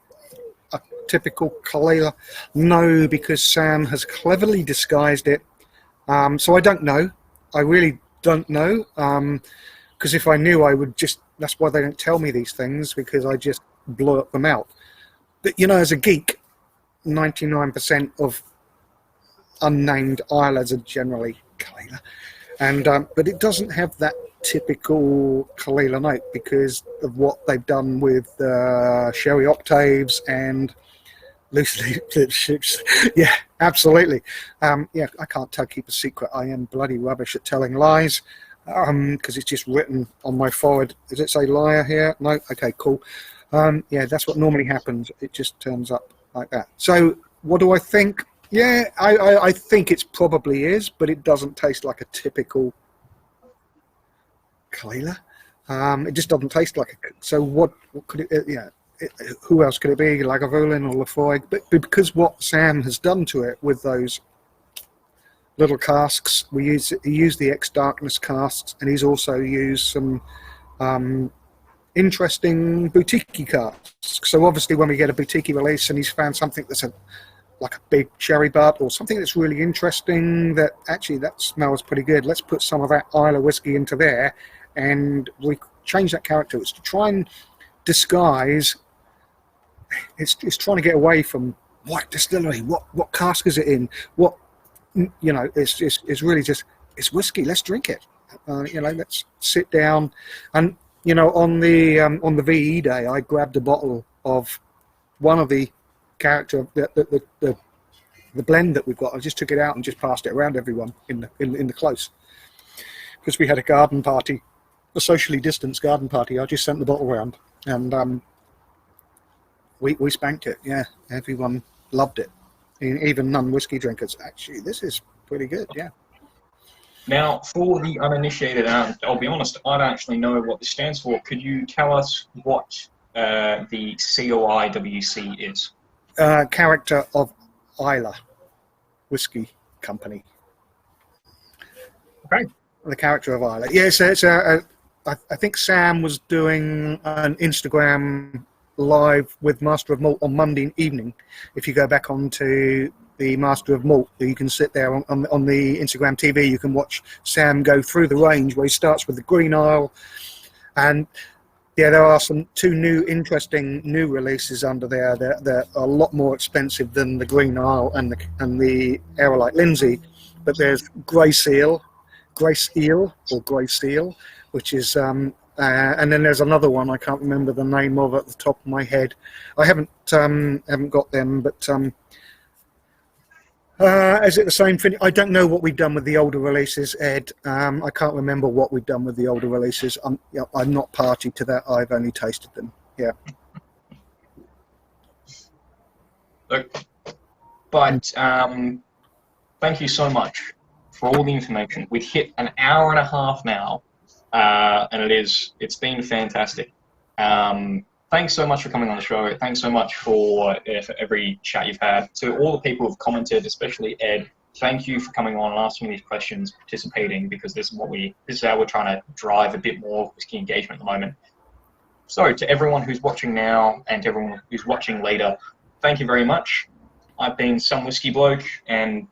a typical Kalila? No, because Sam has cleverly disguised it. So I don't know. I really don't know. Because if I knew, I would just... That's why they don't tell me these things, because I just blurt them out. But, as a geek, 99% of unnamed Islas are generally Kalila. And but it doesn't have that typical Kalila note because of what they've done with sherry octaves and loose leaf ships. Yeah, absolutely. Yeah, I can't keep a secret. I am bloody rubbish at telling lies because it's just written on my forehead. Does it say liar here? No? Okay, cool. Yeah, that's what normally happens. It just turns up like that. So what do I think? Yeah, I think it probably is, but it doesn't taste like a typical Kalila. It just doesn't taste like a... So what could it... who else could it be? Lagavulin or Lafroig? But because what Sam has done to it with those little casks, he used the ex-darkness casks, and he's also used some interesting boutique casks. So obviously when we get a boutique release and he's found something that's like a big sherry butt or something that's really interesting, that actually that smells pretty good, let's put some of that Islay whiskey into there, and we change that character. It's to try and disguise. It's trying to get away from what distillery, what cask is it in, what it's really just, it's whiskey, let's drink it. Let's sit down. And on the VE day, I grabbed a bottle of one of the character, the blend that we've got. I just took it out and just passed it around everyone in the close, because we had a garden party, a socially distanced garden party. I just sent the bottle around, and we spanked it. Yeah, everyone loved it, even non-whiskey drinkers. Actually, this is pretty good. Yeah. Now, for the uninitiated, I'll be honest, I don't actually know what this stands for. Could you tell us what the COIWC is? Character of Islay Whiskey Company. Okay. The character of Islay. Yes, I think Sam was doing an Instagram live with Master of Malt on Monday evening. If you go back onto the Master of Malt, you can sit there on the Instagram TV. You can watch Sam go through the range where he starts with the Green Isle, and yeah, there are two interesting new releases under there. They're a lot more expensive than the Green Isle and the Aerolite Lindsay. But there's Grace Eel, which is and then there's another one I can't remember the name of at the top of my head. I haven't got them, but is it the same thing? I don't know what we've done with the older releases, Ed. I can't remember what we've done with the older releases. I'm not party to that. I've only tasted them. Yeah. Look, but thank you so much for all the information. We've hit an hour and a half now, and it's been fantastic. Thanks so much for coming on the show. Thanks so much for every chat you've had. To all the people who've commented, especially Ed, thank you for coming on and asking these questions, participating, because this is how we're trying to drive a bit more whiskey engagement at the moment. So to everyone who's watching now and everyone who's watching later, thank you very much. I've been Some Whiskey Bloke, and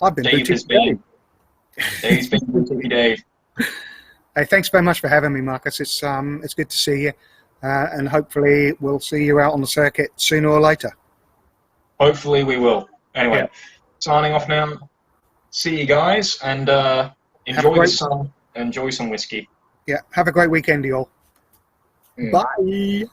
I've been Dave's been Boutique Dave. Hey, thanks very much for having me, Marcus. It's good to see you, and hopefully we'll see you out on the circuit sooner or later. Hopefully we will. Anyway, signing off now. See you guys, and enjoy the sun. Enjoy some whiskey. Yeah, have a great weekend, y'all. Bye.